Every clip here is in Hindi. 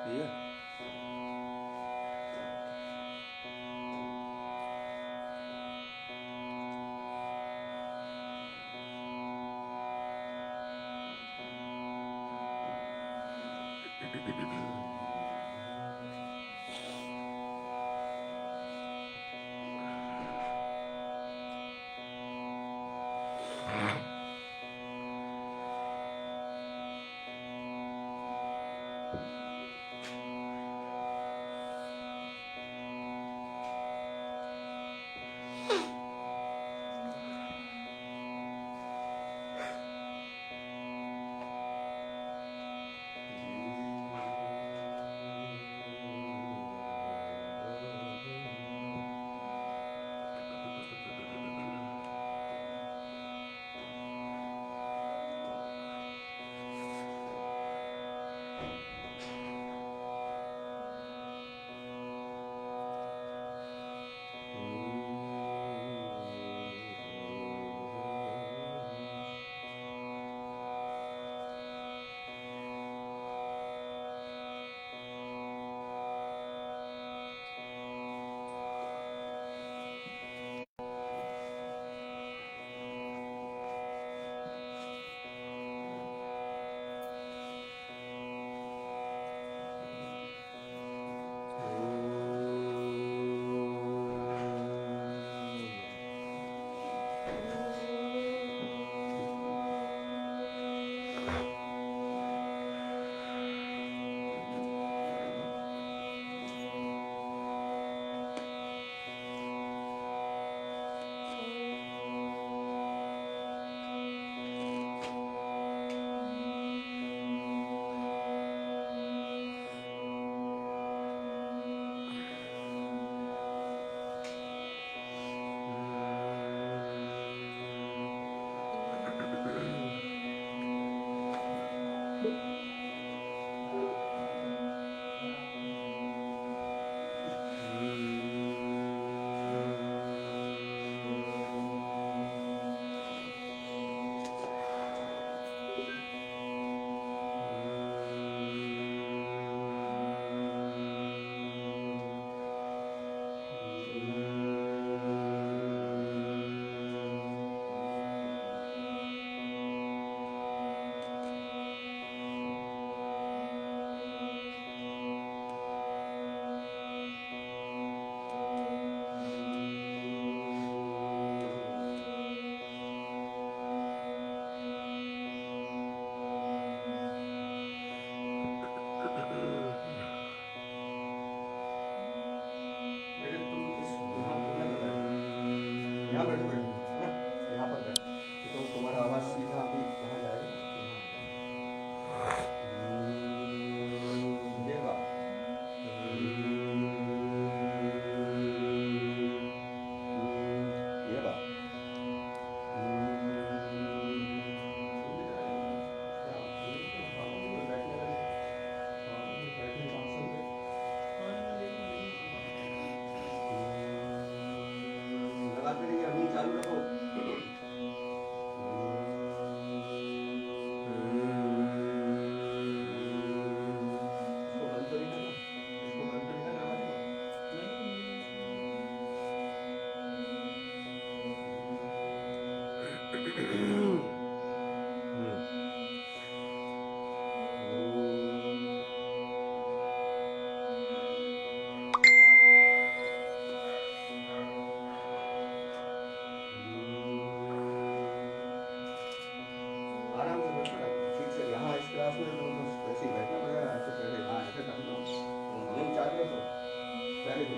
Iya. बेटे तुम इस यहाँ पर न बैठो, यहाँ बैठो बेटे, है ना? यहाँ पर बैठो, तो तुम्हारा आवाज़ सीधा अभी यहाँ जाएगा ना, यहाँ आ जाएगा। ये बात। ये बात। तुम भी जाएगा ना? क्या ये तो बाबा जी में बैठने लगे, बाबा जी बैठने का आसन पे। लगाते रहिए, अभी चालू रखो। इसको बंद तो नहीं करना, इसको बंद तो नहीं करना आवाज़ को। आराम से बैठो ना, ठीक से। यहाँ इस क्लास में तुमको ऐसे ही बैठना पड़ेगा, ऐसे पहले हाँ ऐसे करना। नहीं चालू रखो, पहले भी।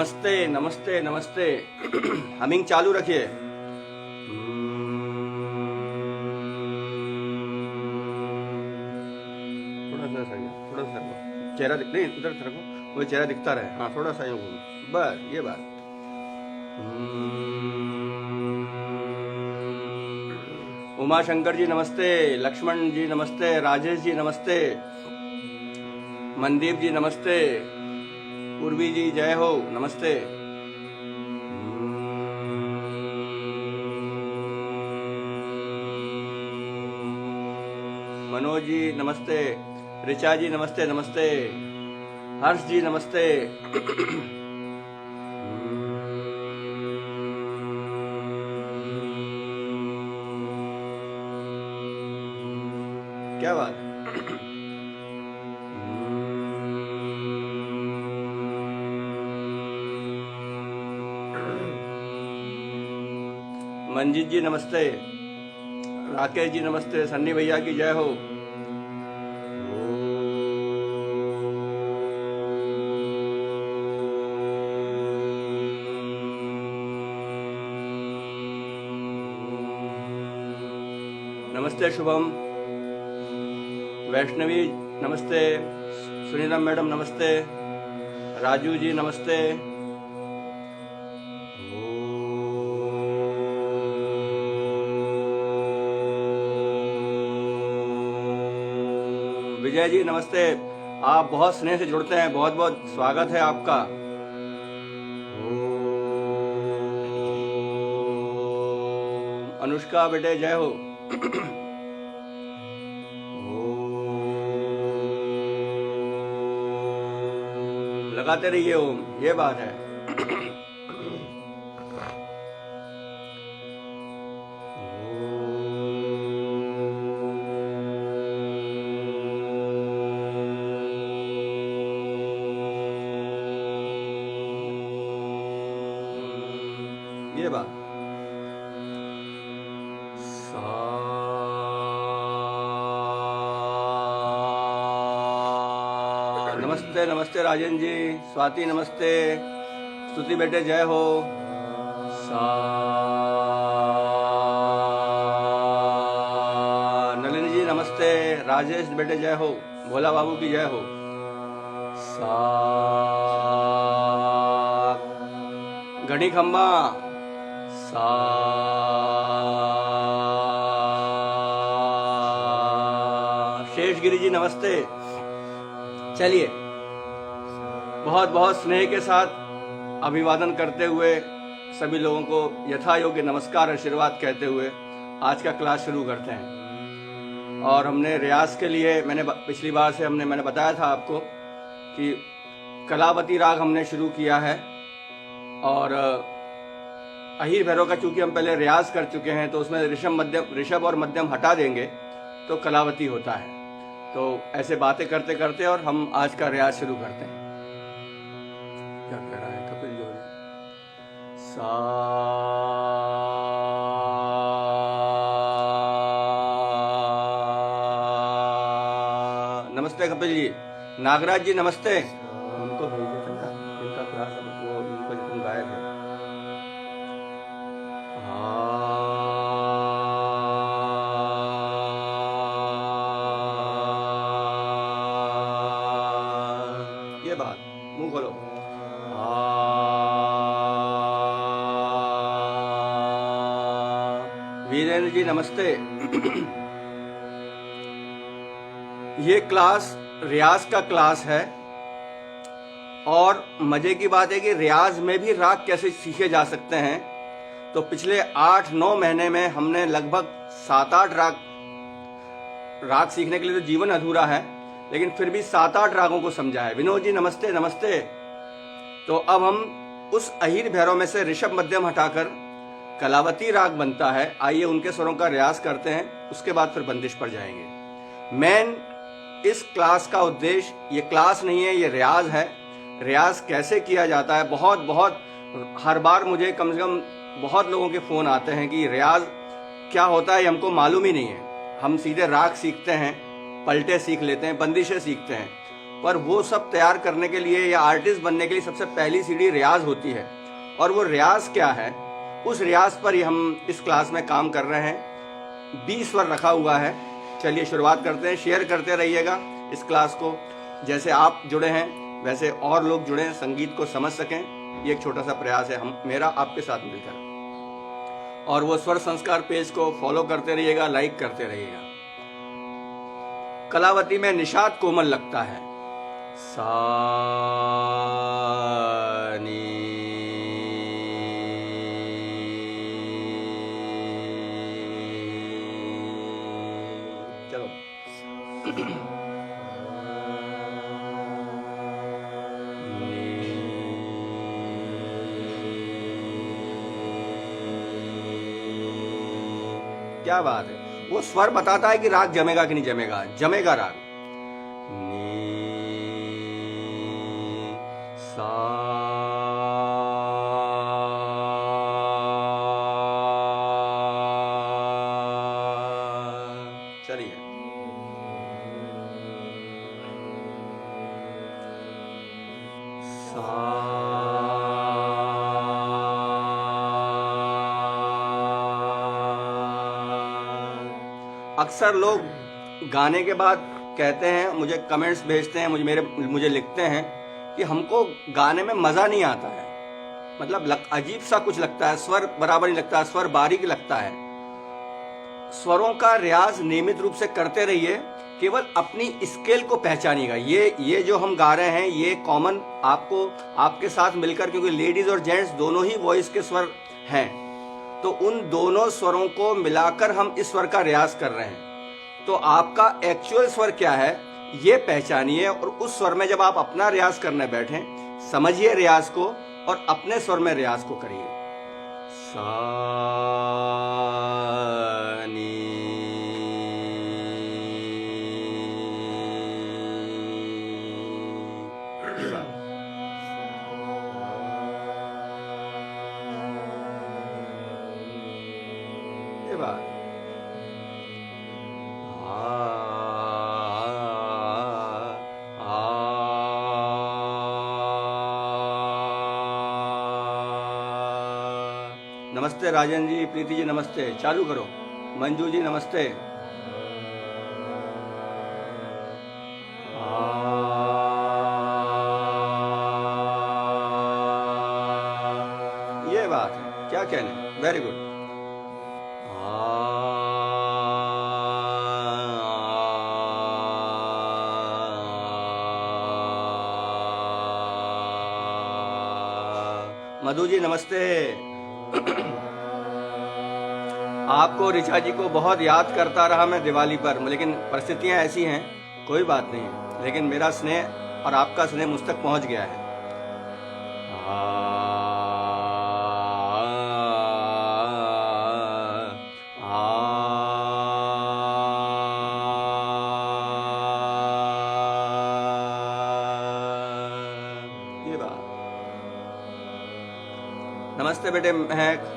नमस्ते नमस्ते नमस्ते। हमिंग चालू रखिए। थोड़ा सा सही, थोड़ा सा चेहरा दिख नहीं, उधर रखो, वो चेहरा दिखता रहे। हाँ थोड़ा सा यूं घूमो, बस ये बात। उमा शंकर जी नमस्ते, लक्ष्मण जी नमस्ते, राजेश जी नमस्ते, मनदीप जी नमस्ते, पूर्वी जी जय हो नमस्ते। मनोज जी नमस्ते, ऋचा जी नमस्ते नमस्ते, हर्ष जी नमस्ते। क्या बात है। मंजीत जी नमस्ते, राकेश जी नमस्ते, सन्नी भैया की जय हो। नमस्ते शुभम, वैष्णवी नमस्ते, सुनीता मैडम नमस्ते, राजू जी नमस्ते। विजय जी नमस्ते, आप बहुत स्नेह से जुड़ते हैं, बहुत बहुत स्वागत है आपका। अनुष्का बेटे जय हो। लगाते रहिए ओम, ये बात है। ये बात। नमस्ते नमस्ते राजन जी, स्वाति नमस्ते, स्तुति बेटे जय हो। नलिनी जी नमस्ते, राजेश बेटे जय हो, भोला बाबू की जय हो। घड़ी खम्बा शेषगिरी जी नमस्ते। चलिए बहुत बहुत स्नेह के साथ अभिवादन करते हुए सभी लोगों को यथा योग्य नमस्कार आशीर्वाद कहते हुए आज का क्लास शुरू करते हैं। और हमने रियाज के लिए मैंने पिछली बार से मैंने बताया था आपको कि कलावती राग हमने शुरू किया है। और अहीर भैरव का चूंकि हम पहले रियाज कर चुके हैं तो उसमें ऋषभ और मध्यम हटा देंगे तो कलावती होता है। तो ऐसे बातें करते करते और हम आज का रियाज शुरू करते हैं। क्या कह रहा है कपिल जोड़ी? नमस्ते कपिल जी। नागराज जी नमस्ते। उनको भेजिए चंदा, इनका क्लास वो इनको जो तुम गायब है। ये बात, मुंह खोलो। वीरेंद्र जी नमस्ते। ये क्लास रियाज का क्लास है और मजे की बात है कि रियाज में भी राग कैसे सीखे जा सकते हैं। तो पिछले 8-9 महीने में हमने लगभग 7-8 राग सीखने के लिए तो जीवन अधूरा है, लेकिन फिर भी 7-8 रागों को समझा है। विनोद जी नमस्ते नमस्ते। तो अब हम उस अहीर भैरव में से ऋषभ मध्यम हटाकर कलावती राग बनता है, आइए उनके स्वरों का रियाज करते हैं, उसके बाद फिर बंदिश पर जाएंगे। मेन इस क्लास का उद्देश्य, ये क्लास नहीं है, ये रियाज है। रियाज कैसे किया जाता है, बहुत हर बार मुझे कम से कम बहुत लोगों के फोन आते हैं कि रियाज क्या होता है, हमको मालूम ही नहीं है। हम सीधे राग सीखते हैं, पलटे सीख लेते हैं, बंदिशें सीखते हैं पर वो सब तैयार करने के लिए या आर्टिस्ट बनने के लिए सबसे पहली सीढ़ी रियाज होती है। और वो रियाज क्या है, उस रियाज पर ही हम इस क्लास में काम कर रहे हैं। 20 स्वर रखा हुआ है। चलिए शुरुआत करते हैं। शेयर करते रहिएगा इस क्लास को, जैसे आप जुड़े हैं वैसे और लोग जुड़े हैं, संगीत को समझ सकें। ये एक छोटा सा प्रयास है हम मेरा आपके साथ मिलकर। और वो स्वर संस्कार पेज को फॉलो करते रहिएगा, लाइक करते रहिएगा। कलावती में निषाद कोमल लगता है। सा नी चलो क्या बात है। वो स्वर बताता है कि राग जमेगा कि नहीं जमेगा। जमेगा राग। नी सा चलिए। अक्सर लोग गाने के बाद कहते हैं, मुझे कमेंट्स भेजते हैं, मुझे लिखते हैं कि हमको गाने में मज़ा नहीं आता है। मतलब अजीब सा कुछ लगता है, स्वर बराबर नहीं लगता है, स्वर बारीक लगता है। स्वरों का रियाज नियमित रूप से करते रहिए, केवल अपनी स्केल को पहचानिएगा। ये जो हम गा रहे हैं ये कॉमन आपको आपके साथ मिलकर, क्योंकि लेडीज और जेंट्स दोनों ही वॉइस के स्वर हैं, तो उन दोनों स्वरों को मिलाकर हम इस स्वर का रियाज कर रहे हैं। तो आपका एक्चुअल स्वर क्या है ये पहचानिए, और उस स्वर में जब आप अपना रियाज करने बैठें, समझिए रियाज को और अपने स्वर में रियाज को करिए। सा नी नमस्ते राजन जी, प्रीति जी नमस्ते। चालू करो। मंजू जी नमस्ते। ये बात है, क्या कहने। Very good. मधु जी नमस्ते। आपको ऋचा जी को बहुत याद करता रहा मैं दिवाली पर, लेकिन परिस्थितियां ऐसी हैं, कोई बात नहीं, लेकिन मेरा स्नेह और आपका स्नेह मुझ तक पहुंच गया है। ये बात। नमस्ते बेटे महक।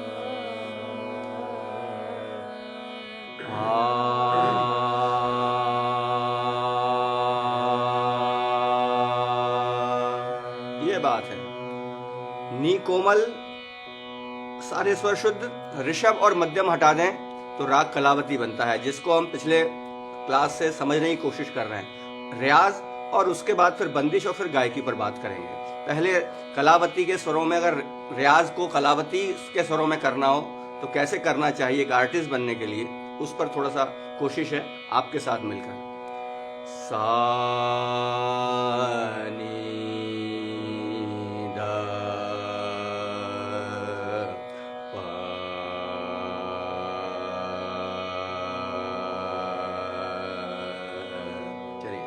ये बात है। नी कोमल, सारे स्वर शुद्ध, ऋषभ और मध्यम हटा दें तो राग कलावती बनता है, जिसको हम पिछले क्लास से समझने की कोशिश कर रहे हैं। रियाज और उसके बाद फिर बंदिश और फिर गायकी पर बात करेंगे। पहले कलावती के स्वरों में, अगर रियाज को कलावती के स्वरों में करना हो तो कैसे करना चाहिए एक आर्टिस्ट बनने के लिए, उस पर थोड़ा सा कोशिश है आपके साथ मिलकर। सा नी ध प चलिए।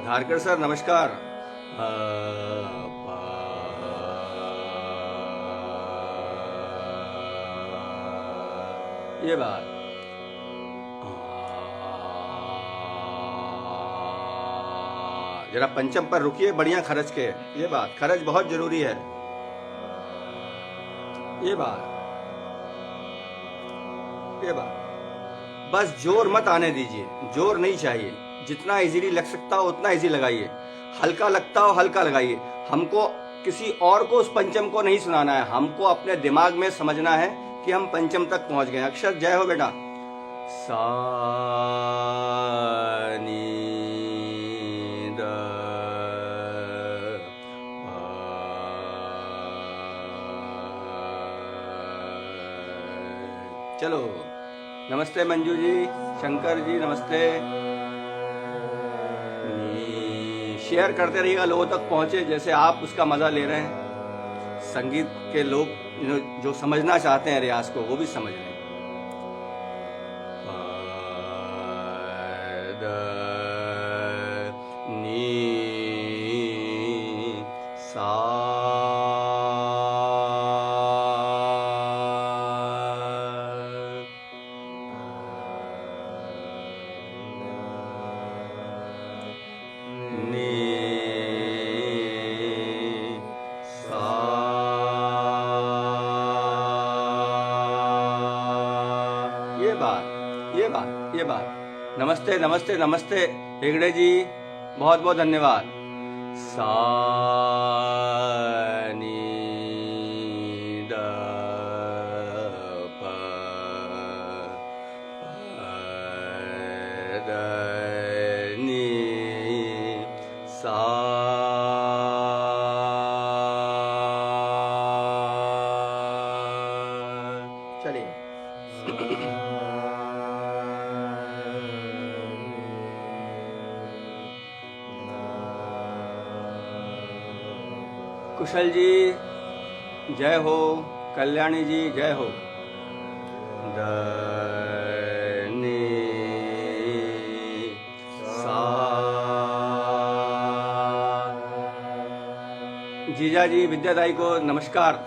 धारकर सर नमस्कार। ये बात। जरा पंचम पर रुकिए, बढ़िया खरज के। ये बात, खरज बहुत जरूरी है। ये बात, बस जोर मत आने दीजिए, जोर नहीं चाहिए। जितना इजीली लग सकता हो उतना इजी लगाइए, हल्का लगता हो हल्का लगाइए। हमको किसी और को उस पंचम को नहीं सुनाना है, हमको अपने दिमाग में समझना है कि हम पंचम तक पहुंच गए। अक्षर जय हो बेटा। सा नी द चलो, नमस्ते मंजू जी, शंकर जी नमस्ते। शेयर करते रहिएगा, लोगों तक पहुंचे जैसे आप उसका मजा ले रहे हैं। संगीत के लोग जो समझना चाहते हैं रियाज को, वो भी समझ रहे हैं। ये बात। नमस्ते नमस्ते नमस्ते हेगड़े जी, बहुत बहुत धन्यवाद। सा नी द प द नी सा। चलिए कुशल जी जय हो, कल्याणी जी जय हो। द नी सा। जीजा जी विद्यादाई को नमस्कार।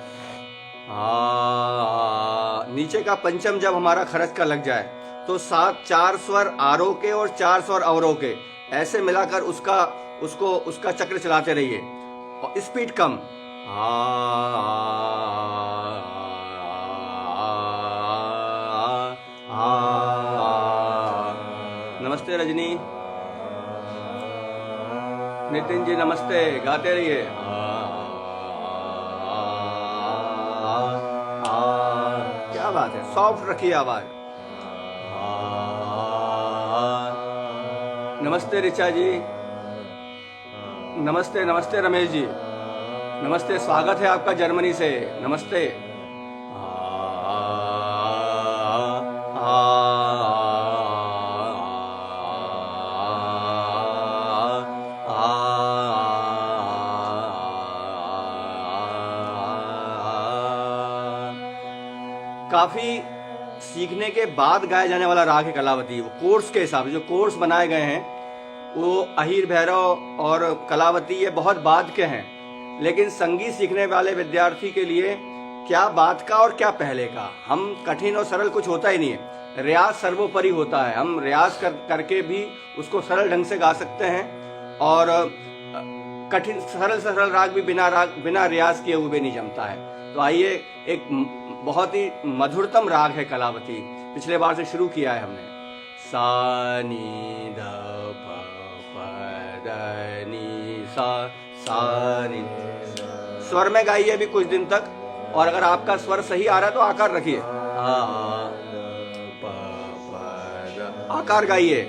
नीचे का पंचम जब हमारा खरच का लग जाए तो 4 स्वर आरोह के और 4 स्वर अवरोह के ऐसे मिलाकर उसका चक्र चलाते रहिए और स्पीड कम। नमस्ते रजनी, नितिन जी नमस्ते, गाते रहिए। क्या बात है, सॉफ्ट रखिए आवाज। नमस्ते ऋचा जी, नमस्ते नमस्ते रमेश जी नमस्ते, स्वागत है आपका जर्मनी से, नमस्ते। काफी सीखने के बाद गाया जाने वाला राग है कलावती। वो कोर्स के हिसाब से जो कोर्स बनाए गए हैं वो अहीर भैरव और कलावती ये बहुत बाद के हैं, लेकिन संगीत सीखने वाले विद्यार्थी के लिए क्या बाद का और क्या पहले का। हम कठिन और सरल कुछ होता ही नहीं है, रियाज सर्वोपरि होता है। हम रियाज करके भी उसको सरल ढंग से गा सकते हैं और कठिन सरल राग भी बिना रियाज किए हुए नहीं जमता है। तो आइए, एक बहुत ही मधुरतम राग है कलावती, पिछले बार से शुरू किया है हमने। सा नी ध प द नी सा, सा नी। स्वर में गाइए अभी कुछ दिन तक, और अगर आपका स्वर सही आ रहा है तो आकार रखिए, आकार गाइए।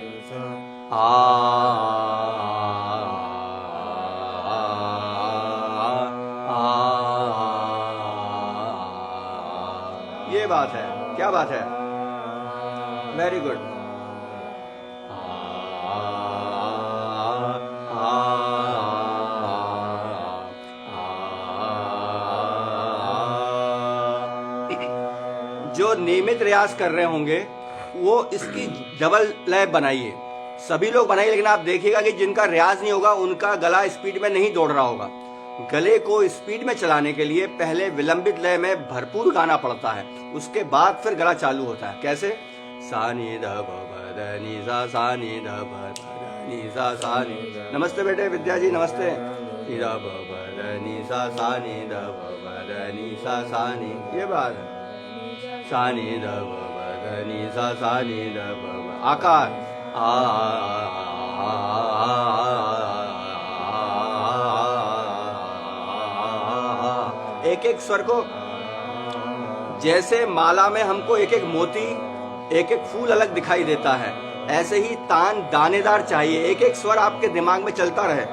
ये बात है, क्या बात है, वेरी गुड। जो नियमित रियाज कर रहे होंगे वो इसकी डबल लय बनाइए, सभी लोग बनाइए, लेकिन आप देखिएगा कि जिनका रियाज नहीं होगा उनका गला स्पीड में नहीं दौड़ रहा होगा। गले को स्पीड में चलाने के लिए पहले विलंबित लय में भरपूर गाना पड़ता है, उसके बाद फिर गला चालू होता है। कैसे? सा नी ध प द नी सा, सा नी ध प द नी सा, सा नी। नमस्ते बेटे विद्या जी, नमस्ते। नी ध प ध नि सा सा नि ध ध नि सा सा नि, ये बात है। सा नि ध ध नि सा सा नि ध आकार एक एक स्वर को, जैसे माला में हमको एक एक मोती एक एक फूल अलग दिखाई देता है, ऐसे ही तान दानेदार चाहिए, एक एक स्वर आपके दिमाग में चलता रहे।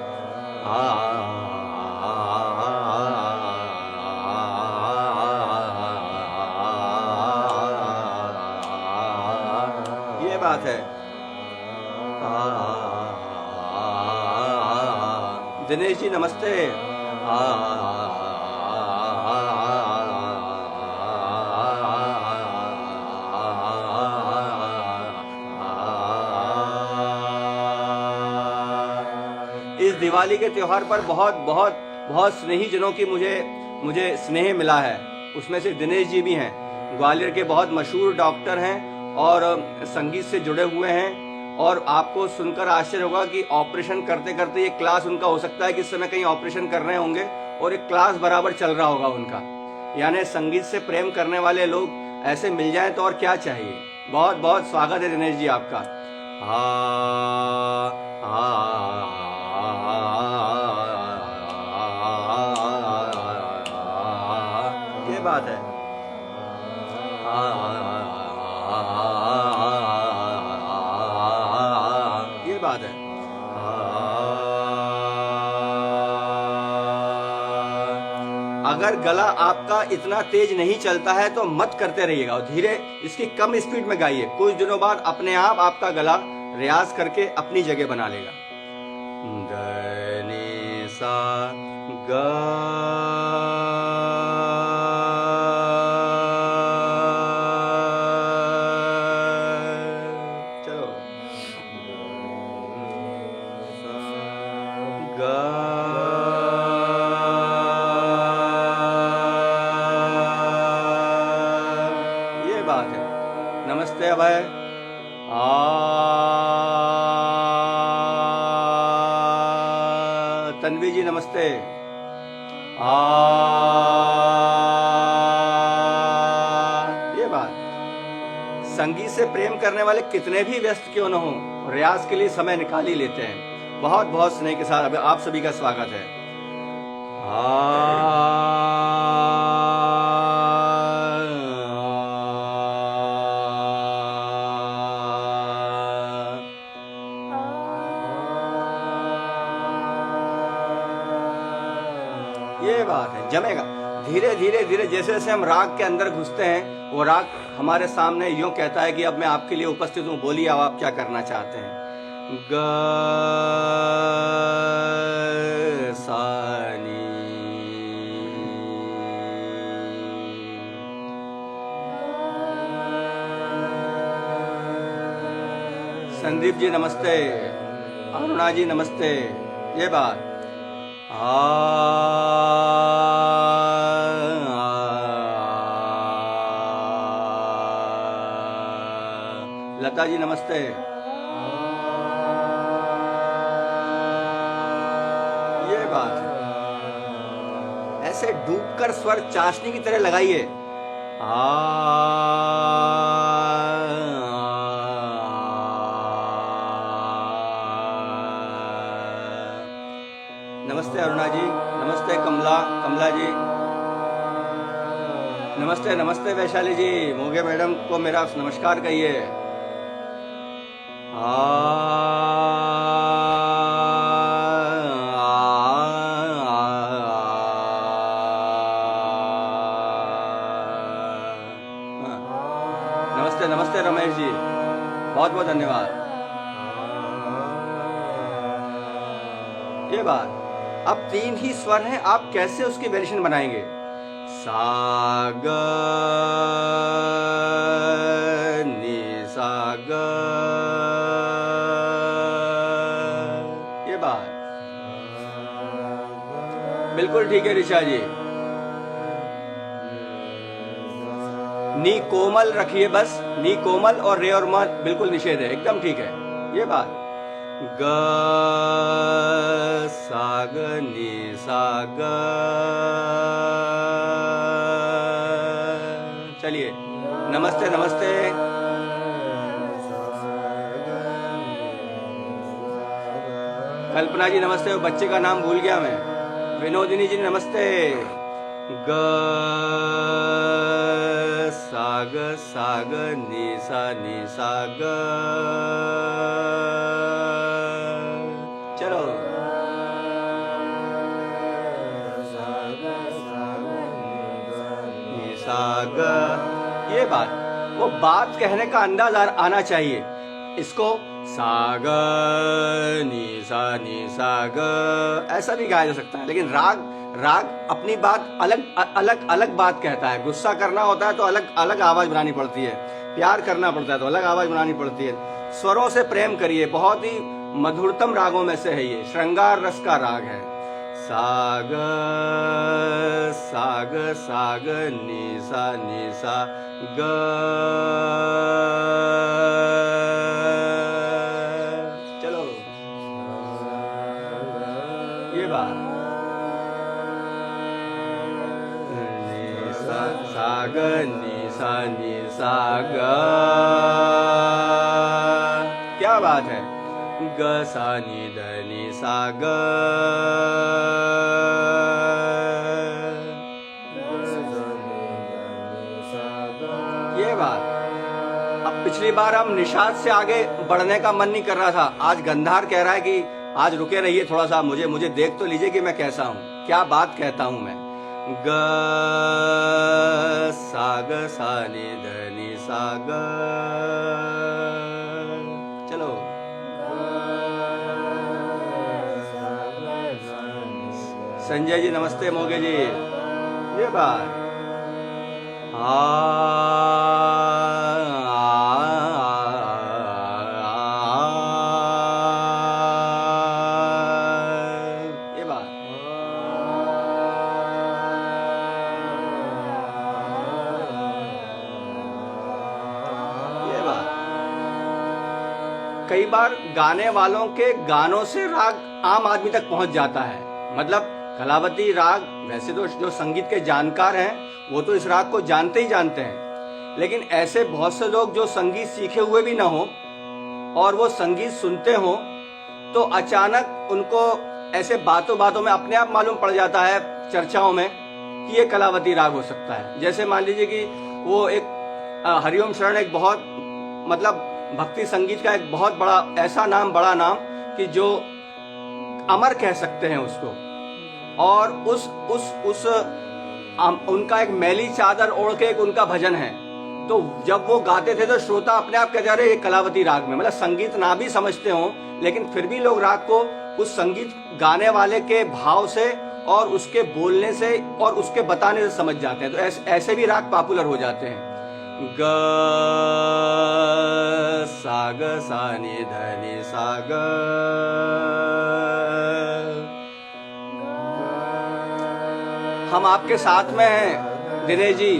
ये बात है। दिनेश जी नमस्ते। इस दिवाली के त्योहार पर बहुत बहुत बहुत स्नेही जनों की मुझे स्नेह मिला है, उसमें से दिनेश जी भी हैं। ग्वालियर के बहुत मशहूर डॉक्टर हैं और संगीत से जुड़े हुए हैं, और आपको सुनकर आश्चर्य होगा कि ऑपरेशन करते करते ये क्लास उनका हो सकता है कि इस समय कहीं ऑपरेशन कर रहे होंगे और एक क्लास बराबर चल रहा होगा उनका। यानी संगीत से प्रेम करने वाले लोग ऐसे मिल जाएं तो और क्या चाहिए। बहुत बहुत स्वागत है दिनेश जी आपका। ये बात है। ये बात है। अगर गला आपका इतना तेज नहीं चलता है तो मत करते रहिएगा, और धीरे इसकी कम स्पीड में गाइए। कुछ दिनों बाद अपने आप आपका गला रियाज करके अपनी जगह बना लेगा। ध नि सा ग नमस्ते अभय। तन्वी जी नमस्ते। ये बात, संगीत से प्रेम करने वाले कितने भी व्यस्त क्यों न हो, रियाज के लिए समय निकाल ही लेते हैं। बहुत बहुत स्नेह के साथ आप सभी का स्वागत है। ये बात है, जमेगा। धीरे धीरे धीरे जैसे जैसे हम राग के अंदर घुसते हैं, वो राग हमारे सामने यूं कहता है कि अब मैं आपके लिए उपस्थित हूं, बोलिए अब आप क्या करना चाहते हैं। ग सा नि। संदीप जी नमस्ते। अरुणा जी नमस्ते। ये बात। लता जी नमस्ते। ये बात है, ऐसे डूबकर स्वर चाशनी की तरह लगाइए। नमस्ते अरुणा जी, नमस्ते कमला जी, नमस्ते नमस्ते वैशाली जी। मोगे मैडम को मेरा नमस्कार कहिए। नमस्ते नमस्ते रमेश जी, बहुत बहुत धन्यवाद। ये बात, अब 3 ही स्वर हैं, आप कैसे उसकी वेरिएशन बनाएंगे। सा ग नि सा ग। ये बात बिल्कुल ठीक है ऋषा जी। नी कोमल रखिए बस, नी कोमल, और रे और म बिल्कुल निषेध है, एकदम ठीक है। ये बात ग सा ग नि सा ग। चलिए, नमस्ते नमस्ते। कल्पना जी नमस्ते, वो बच्चे का नाम भूल गया मैं। विनोदिनी जी नमस्ते। ग सा ग नि सा ग। चलो, नि सा ग। ये बात, वो बात कहने का अंदाज आना चाहिए। इसको सा ग नि सा ग ऐसा भी गाया जा सकता है, लेकिन राग अपनी बात अलग बात कहता है। गुस्सा करना होता है तो अलग आवाज बनानी पड़ती है, प्यार करना पड़ता है तो अलग आवाज बनानी पड़ती है। स्वरों से प्रेम करिए, बहुत ही मधुरतम रागों में से है ये, श्रृंगार रस का राग है। साग नि सा ग। चलो, ये बात सा ग नि सा ग। क्या बात है। ग सा नि सा ग। ये बात। अब पिछली बार हम निषाद से आगे बढ़ने का मन नहीं कर रहा था, आज गंधार कह रहा है कि आज रुके रहिए थोड़ा सा, मुझे देख तो लीजिए कि मैं कैसा हूं, क्या बात कहता हूं मैं। ग सा नि सा ग। चलो, संजय जी नमस्ते, मोगे जी। ये बात। ये बात। कई बार गाने वालों के गानों से राग आम आदमी तक पहुंच जाता है। मतलब कलावती राग, वैसे तो जो संगीत के जानकार हैं वो तो इस राग को जानते ही जानते हैं, लेकिन ऐसे बहुत से लोग जो संगीत सीखे हुए भी ना हो और वो संगीत सुनते हो तो अचानक उनको ऐसे बातों बातों में अपने आप मालूम पड़ जाता है, चर्चाओं में, कि ये कलावती राग हो सकता है। जैसे मान लीजिए कि वो एक हरिओम शरण एक बहुत मतलब भक्ति संगीत का एक बहुत बड़ा ऐसा नाम, बड़ा नाम कि जो अमर कह सकते हैं उसको, और उस उनका एक मैली चादर ओढ़ के एक उनका भजन है। तो जब वो गाते थे तो श्रोता अपने आप कहते रहे ये कलावती राग में, मतलब संगीत ना भी समझते हो लेकिन फिर भी लोग राग को उस संगीत गाने वाले के भाव से और उसके बोलने से और उसके बताने से समझ जाते हैं। तो ऐसे भी राग पॉपुलर हो जाते हैं। ग सा नि सा ग। हम आपके साथ में हैं दिनेश जी।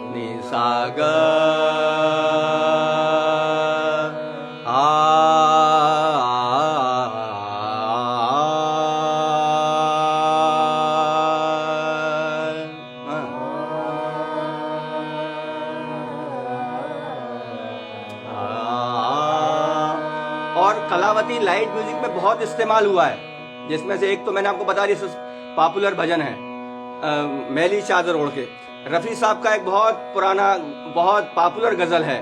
नि सा ग और कलावती लाइट म्यूजिक में बहुत इस्तेमाल हुआ है, जिसमें से एक तो मैंने आपको बता दी, पॉपुलर भजन है मैली चादर ओढ़ के। रफी साहब का एक बहुत पुराना बहुत पॉपुलर गजल है,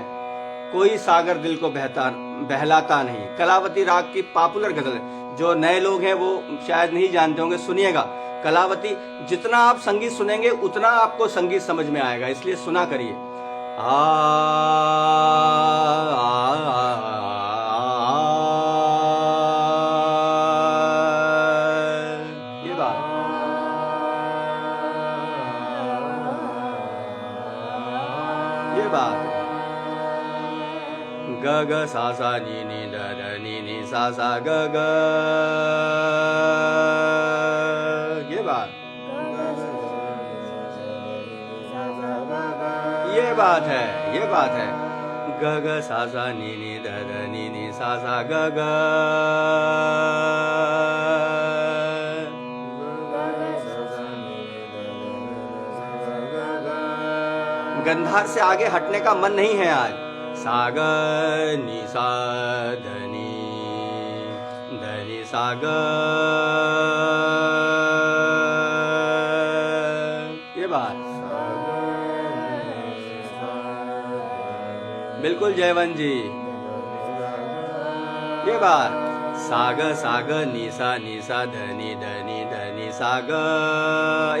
कोई सागर दिल को बहलाता नहीं, कलावती राग की पॉपुलर गजल है। जो नए लोग हैं वो शायद नहीं जानते होंगे, सुनिएगा। कलावती, जितना आप संगीत सुनेंगे उतना आपको संगीत समझ में आएगा, इसलिए सुना करिए। ये बात। ये बात। ग ग सा नी नी द द नी सा ग ग। ये बात। ये बात है, ये बात है। ग ग सा सा नी नी द द नी नी सा सा ग ग। गंधार से आगे हटने का मन नहीं है आज। सा ग नी सा ध नी सा ग। ये बात बिल्कुल जयवंत जी। ये बात साग साग नीसा नीसा धनी धनी धनी साग।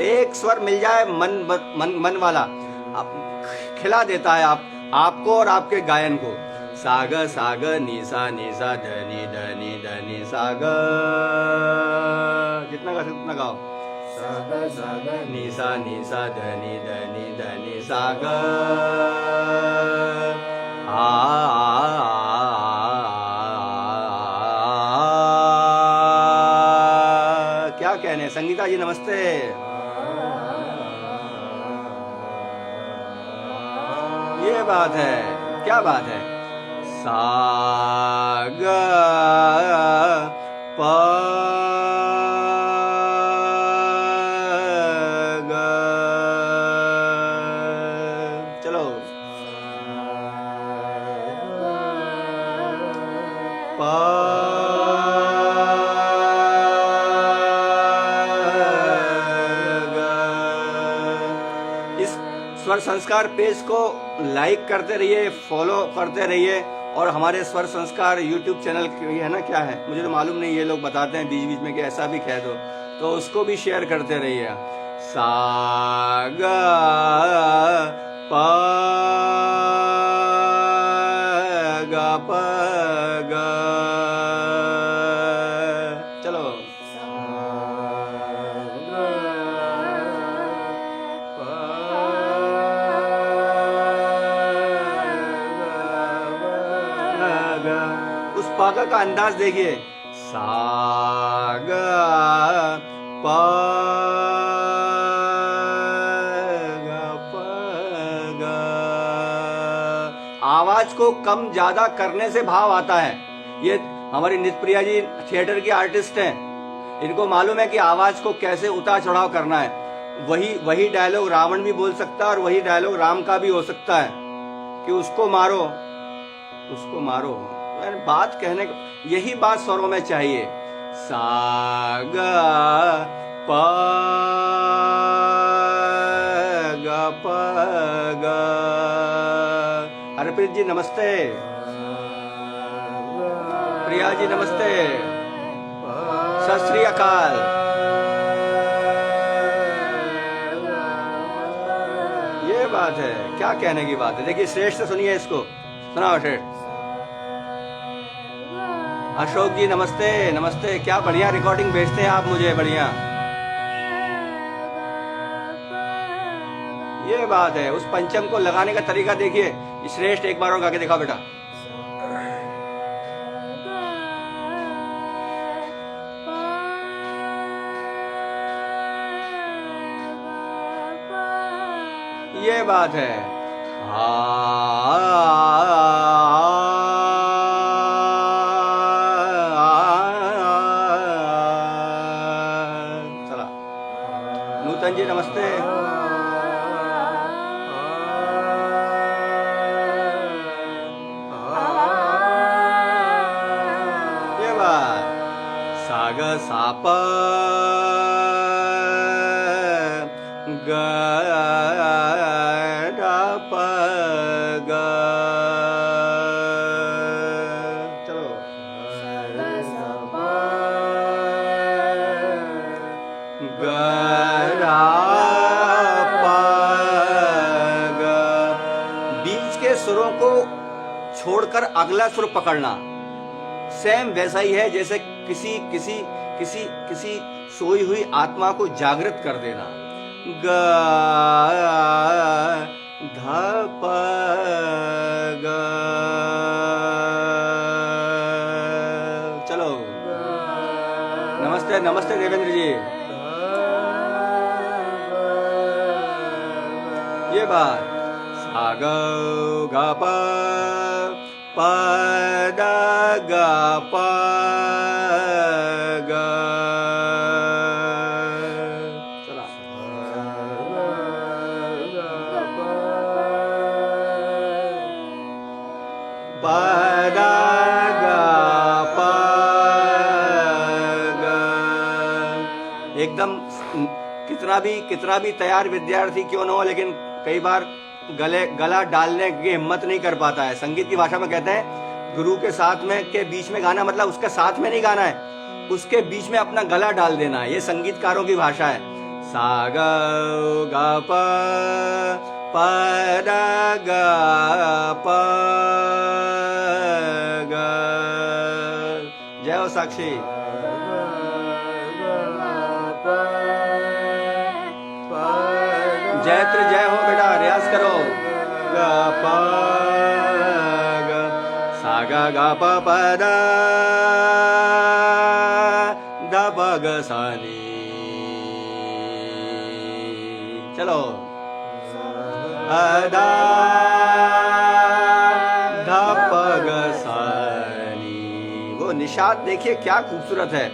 एक स्वर मिल जाए मन वाला आप खिला देता है आपको और आपके गायन को। साग साग नीसा नीसा धनी धनी धनी साग। जितना गा सकते उतना गाओ। साग साग नीसा नीसा धनी धनी धनी साग। क्या कहने। संगीता जी नमस्ते। ये बात है, क्या बात है। सा ग प ग। चलो प ग। इस स्वर संस्कार पेज को लाइक करते रहिए, फॉलो करते रहिए। और हमारे स्वर संस्कार यूट्यूब चैनल है ना, क्या है मुझे तो मालूम नहीं, ये लोग बताते हैं बीच बीच में कि ऐसा भी कह दो, तो उसको भी शेयर करते रहिए। सा ग प ग प ग। चलो उस पागा का अंदाज देखिए। सा ग प ग प ग। आवाज को कम ज्यादा करने से भाव आता है। ये हमारी नित्यप्रिया जी थिएटर की आर्टिस्ट हैं, इनको मालूम है कि आवाज को कैसे उतार चढ़ाव करना है। वही डायलॉग रावण भी बोल सकता है और वही डायलॉग राम का भी हो सकता है कि उसको मारो उसको मारो। बात कहने का यही बात स्वरों में चाहिए। सा ग प ग प ग। हरप्रीत जी नमस्ते। प्रिया जी नमस्ते। सत श्री अकाल। ये बात है, क्या कहने की बात है। देखिए श्रेष्ठ से सुनिए इसको, सुनाओ श्रेष्ठ। अशोक जी नमस्ते। नमस्ते, क्या बढ़िया रिकॉर्डिंग भेजते हैं आप मुझे, बढ़िया। ये बात है। उस पंचम को लगाने का तरीका देखिए। श्रेष्ठ एक बार और गा के दिखाओ बेटा। ये बात है। चला नूतन जी नमस्ते। ये बात साग साप ग प ग। चलो ग प ग। बीच के सुरों को छोड़कर अगला सुर पकड़ना सेम वैसा ही है जैसे किसी किसी किसी किसी सोई हुई आत्मा को जागृत कर देना। ग ध प ग। चलो नमस्ते। नमस्ते देवेंद्र जी। ये बात ग ग प प द ग प ग। चला प द ग प ग। एकदम कितना भी तैयार विद्यार्थी क्यों न हो, लेकिन कई बार गला डालने की हिम्मत नहीं कर पाता है। संगीत की भाषा में कहते हैं गुरु के साथ में के बीच में गाना, मतलब उसके साथ में नहीं गाना है, उसके बीच में अपना गला डाल देना है। ये संगीतकारों की भाषा है। सा ग ग प प द ग प ग। जय हो साक्षी। जयत्र जय हो बेटा, रियाज करो। ग प ग सा ग ग प प द प ग सा नी। चलो ध ध प ग सा नी। वो निशाद देखिए क्या खूबसूरत है।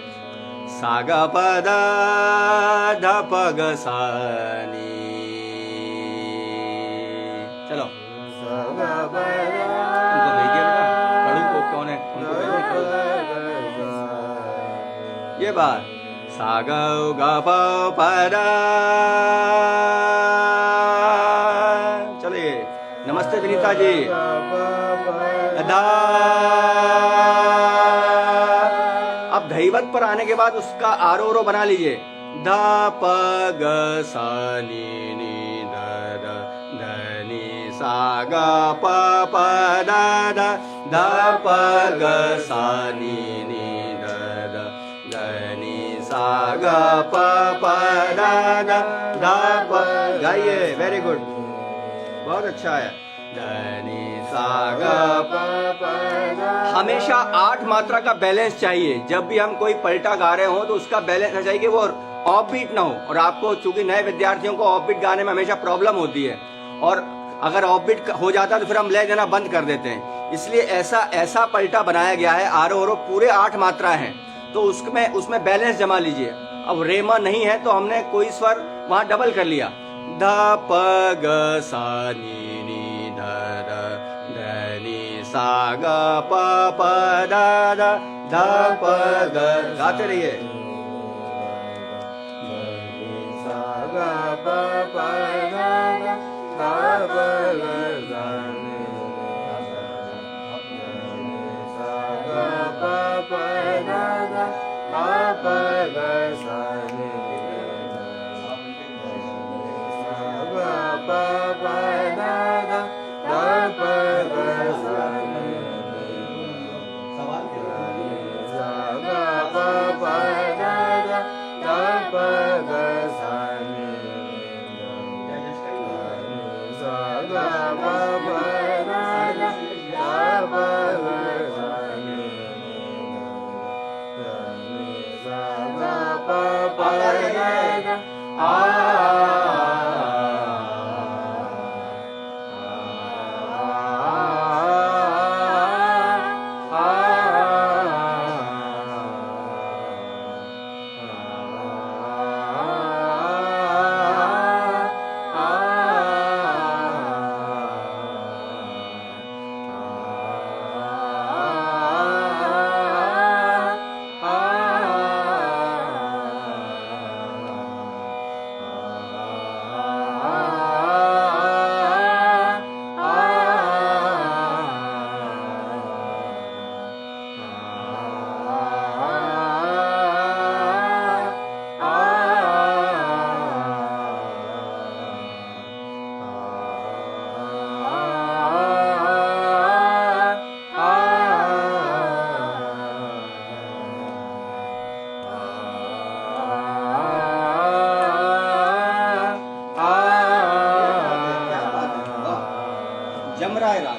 सा ग प ध प ग सा नी। चलो उनको भेजिए बेटा, कड़ू को कौन है उनको भेजिए। ये बात सा ग ग प प द। चलिए नमस्ते विनीता जी। दा। अब धैवत पर आने के बाद उसका आरोरो बना लीजिए। ध प ग सा नी नी ध ध ध नी सा ग प प द ध ध प ग सा नी नी ध ध ध नी सा ग प प द ध ध प। गाइए, वेरी गुड, बहुत अच्छा है। धनी सा ग प प द। हमेशा 8 मात्रा का बैलेंस चाहिए। जब भी हम कोई पलटा गा रहे हो तो उसका बैलेंस चाहिए कि वो ऑफ बीट ना हो। और आपको चूंकि नए विद्यार्थियों को ऑफ बीट गाने में हमेशा प्रॉब्लम होती है, और अगर ऑफ बीट हो जाता है तो फिर हम लय देना बंद कर देते हैं। इसलिए ऐसा पलटा बनाया गया है। आरोह पूरे 8 मात्रा हैं, तो उसमें बैलेंस जमा लीजिए। अब रेमा नहीं है तो हमने कोई स्वर वहां डबल कर लिया। ध प ग सा नी नी ध ध ध नी सा ग प प द ध ध प ग। गाते रहिए। सा ग प प द ध प ग सा नी सा ग प प द ध प ग सा नी प प द ध प ग सा नी सा ग प प द ध प ग सा नी सा ग प प द ध प ग सा नी सा ग प प द ध आ। जम रहा है राग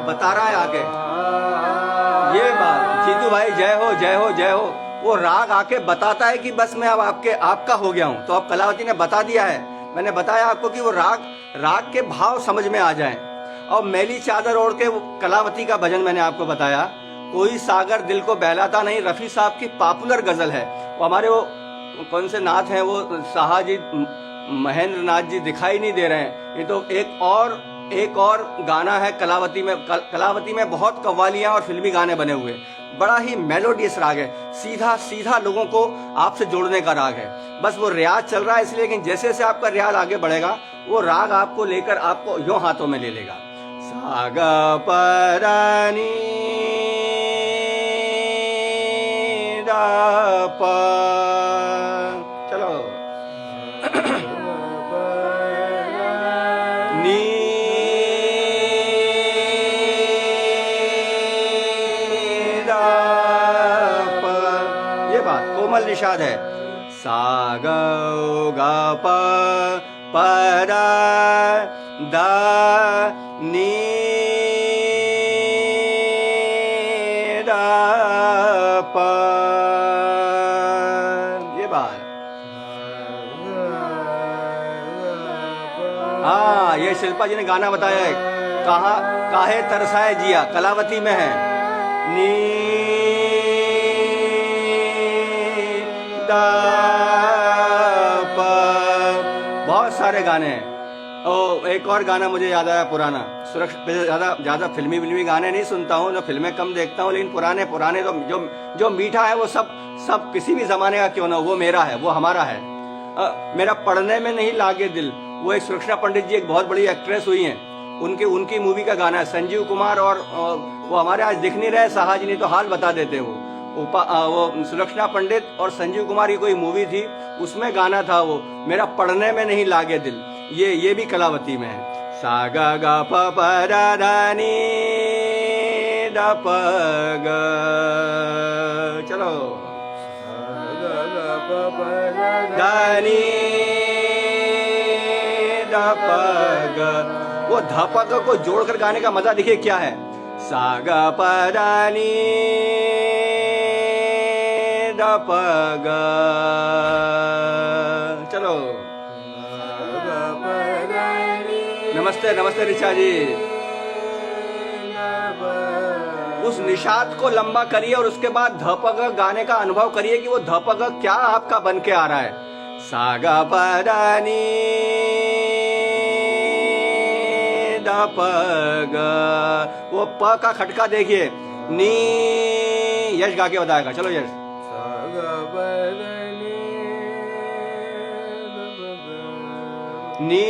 बता रहा है आगे। ये बात जीतू भाई, जय हो जय हो जय हो। वो राग आके बताता है कि बस मैं अब आपका हो गया हूं। तो अब कलावती ने बता दिया है मैंने बताया आपको कि वो राग के भाव समझ में आ जाएं। और मैली चादर ओढ़ के वो कलावती का भजन मैंने आपको बताया, कोई सागर दिल को बहलाता नहीं, रफ़ी साहब की पॉपुलर गजल है। वो हमारे वो कौन से नाथ हैं, वो साहा जी, महेंद्र नाथ जी दिखाई नहीं दे रहे हैं। ये तो एक और गाना है कलावती में। कलावती में बहुत कव्वालियां और फिल्मी गाने बने हुए, बड़ा ही मेलोडियस राग है, सीधा सीधा लोगों को आपसे जोड़ने का राग है। बस वो रियाज चल रहा है इसलिए, लेकिन जैसे जैसे आपका रियाज आगे बढ़ेगा वो राग आपको लेकर आपको यूं हाथों में ले लेगा। सागा परानी दा, चलो नी दा प, ये बात कोमल निषाद है। सा ग गा प रा दा नी दा प, ये बात। हाँ, ये शिल्पा जी ने गाना बताया है, कहा काहे तरसाए जिया, कलावती में है। नी दा प, बहुत सारे गाने हैं। ओ, एक और गाना मुझे याद आया पुराना, सुरक्षा। ज्यादा फिल्मी गाने नहीं सुनता हूँ, जो फिल्में कम देखता हूँ, लेकिन पुराने तो जो मीठा है वो सब किसी भी जमाने का क्यों ना, वो मेरा है, वो हमारा है। मेरा पढ़ने में नहीं लागे दिल, वो एक सुरक्षा पंडित जी, एक बहुत बड़ी एक्ट्रेस हुई हैं, उनकी मूवी का गाना है। संजीव कुमार और वो हमारे आज दिख नहीं रहे, साहा जी नहीं तो हाल बता देते। वो सुलक्षणा पंडित और संजीव कुमार की कोई मूवी थी, उसमें गाना था वो, मेरा पढ़ने में नहीं लागे दिल। ये भी कलावती में है। सा गा गा प प रा धा नी दा प ग, चलो धा नी दा प ग। वो धा प ग को जोड़कर गाने का मजा देखिए क्या है। सा गा प रा नी दा प ग, चलो नमस्ते नमस्ते ऋचा जी। उस निषाद को लंबा करिए और उसके बाद धपग गाने का अनुभव करिए कि वो धपग क्या आपका बन के आ रहा है। सागा पदानी धपग, वो प का खटका देखिए, नी, यश गा के बताएगा, चलो यश। नी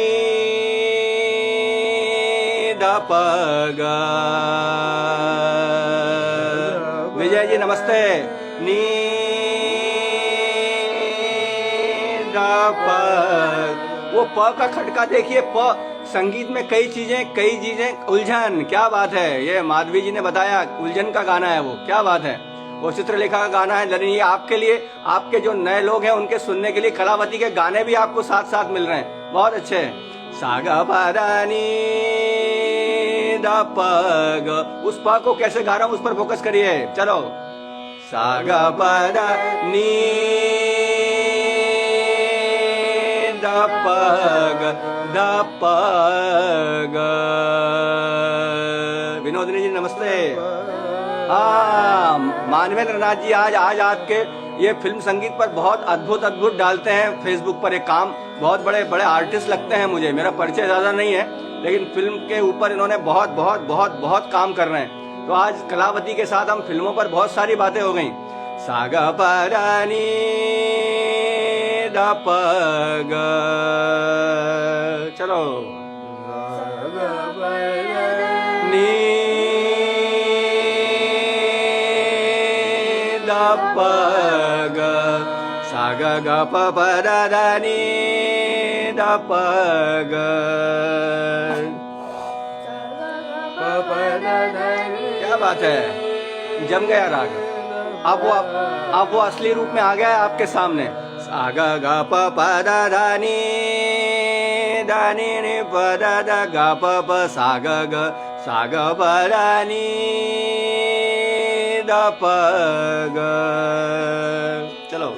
प, विजय जी नमस्ते। नी प, वो प का खटका देखिए। प संगीत में कई चीजें उलझन, क्या बात है। ये माधवी जी ने बताया, उलझन का गाना है वो, क्या बात है। वो चित्रलेखा का गाना है। लेकिन ये आपके लिए, आपके जो नए लोग हैं उनके सुनने के लिए कलावती के गाने भी आपको साथ साथ मिल रहे हैं, बहुत अच्छे हैं। सागा पादानी दा प ग, उस प को कैसे गा रहा हूं उस पर फोकस करिए, चलो। सागा पादा नी दा प ग, दा प ग। विनोदिनी जी नमस्ते। हाँ, मानवेंद्र नाथ जी आज आपके ये फिल्म संगीत पर बहुत अद्भुत डालते हैं फेसबुक पर। एक काम, बहुत बड़े आर्टिस्ट लगते हैं मुझे, मेरा परिचय ज्यादा नहीं है, लेकिन फिल्म के ऊपर इन्होंने बहुत काम कर रहे हैं। तो आज कलावती के साथ हम फिल्मों पर बहुत सारी बातें हो गई। सागा परानी दा प ग, चलो। नी दा प ग, सा ग ग प प दा दा नी दा प ग, क्या बात है, जम गया राग। अब वो असली रूप में आ गया है आपके सामने। सा ग ग प प दा दा नी दा नी नी प दा दा ग प प, सा ग प दा नी दा प ग, चलो।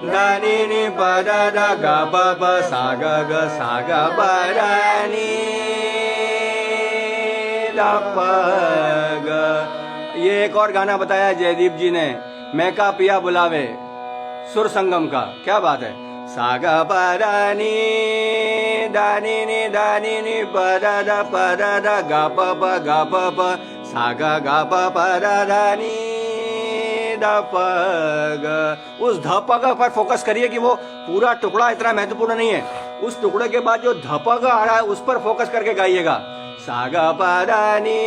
दा नी नी प दा दा गा प प सा गा प दा नी दा प ग। ये एक और गाना बताया जयदीप जी ने, मैं का पिया बुलावे, सुर संगम का। क्या बात है। सा गा प दा नी नी प दा दा गा प सा गा प दा नी दा प ग। उस ध प ग पर फोकस करिए कि वो पूरा टुकड़ा इतना महत्वपूर्ण नहीं है, उस टुकड़े के बाद जो ध प ग आ रहा है उस पर फोकस करके गाइएगा। सा गा प दा नी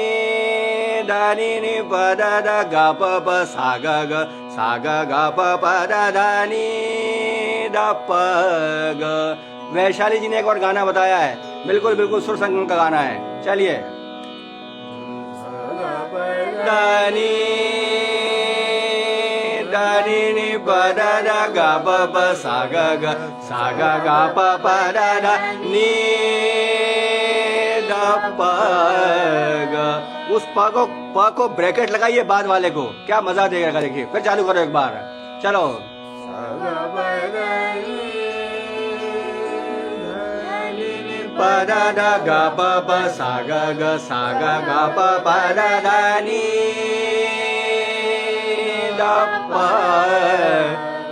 नी प दा गा प सा गा प दा नी दा प ग। वैशाली जी ने एक और गाना बताया है, बिल्कुल बिल्कुल सुर संगम का गाना है। चलिए। दा नी नी प दा गा प सा गा प दा नी दा प ग। उस प को ब्रैकेट लगाइए बाद वाले को, क्या मजा देगा। देखिए फिर चालू करो एक बार, चलो। प दा गा प सा गा प दा नी दा प।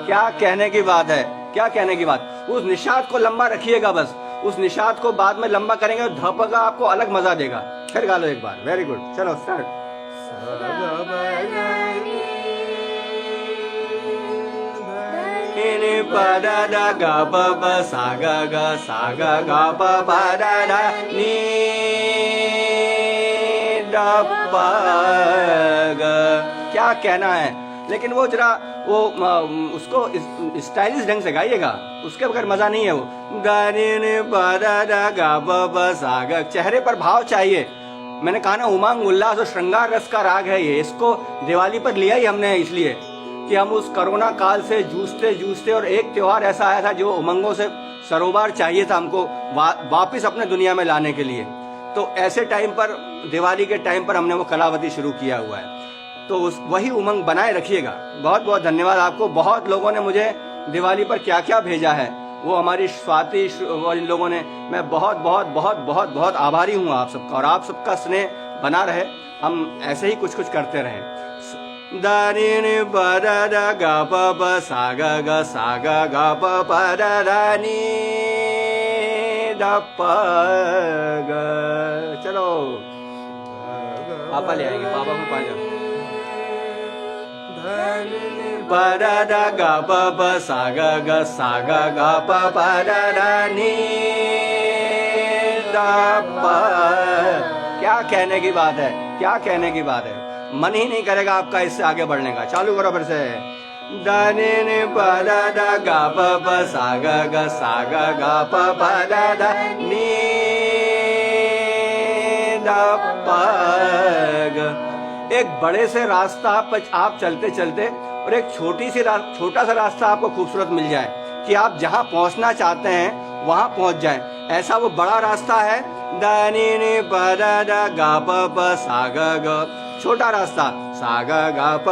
क्या कहने की बात है, क्या कहने की बात। उस निषाद को लंबा रखिएगा, बस उस निषाद को बाद में लंबा करेंगे, ध प ग आपको अलग मजा देगा। फिर गा लो एक बार, वेरी गुड। चलो स्टार्ट। नी प दा गा प सा गा प दा नी दा प ग। क्या कहना है, लेकिन वो जरा वो उसको स्टाइलिश ढंग से गाइएगा, उसके बगैर मजा नहीं है वो। दा नी प दा गा प सा गा। चेहरे पर भाव चाहिए। मैंने कहा ना, उमंग उल्लास और श्रृंगार रस का राग है ये। इसको दिवाली पर लिया ही हमने इसलिए कि हम उस कोरोना काल से जूझते और एक त्योहार ऐसा आया था जो उमंगों से सरोवर चाहिए था हमको वापिस अपने दुनिया में लाने के लिए। तो ऐसे टाइम पर, दिवाली के टाइम पर हमने वो कलावती शुरू किया हुआ है। तो वही उमंग बनाए रखिएगा। बहुत बहुत धन्यवाद आपको। बहुत लोगों ने मुझे दिवाली पर क्या क्या भेजा है, वो हमारी स्वाति और इन लोगों ने, मैं बहुत बहुत बहुत बहुत बहुत आभारी हूँ आप सबका। और आप सबका स्नेह बना रहे, हम ऐसे ही कुछ कुछ करते रहे। दा नी प दा गा प सा गा प दा नी दा प ग। चलो पापा ले आएंगे, पापा को पाजा। प दा गा प सा गा प दा नी दा प। क्या कहने की बात है, क्या कहने की बात है। मन ही नहीं करेगा आपका इससे आगे बढ़ने का। चालू करो फिर से। दा नी प दा गा प सा गा प दा नी दा प ग। एक बड़े से रास्ता आप चलते चलते और एक छोटा सा रास्ता आपको खूबसूरत मिल जाए कि आप जहां पहुंचना चाहते हैं वहां पहुंच जाएं, ऐसा वो बड़ा रास्ता है। दा नी प दा गा प सा गा। छोटा रास्ता सा गा प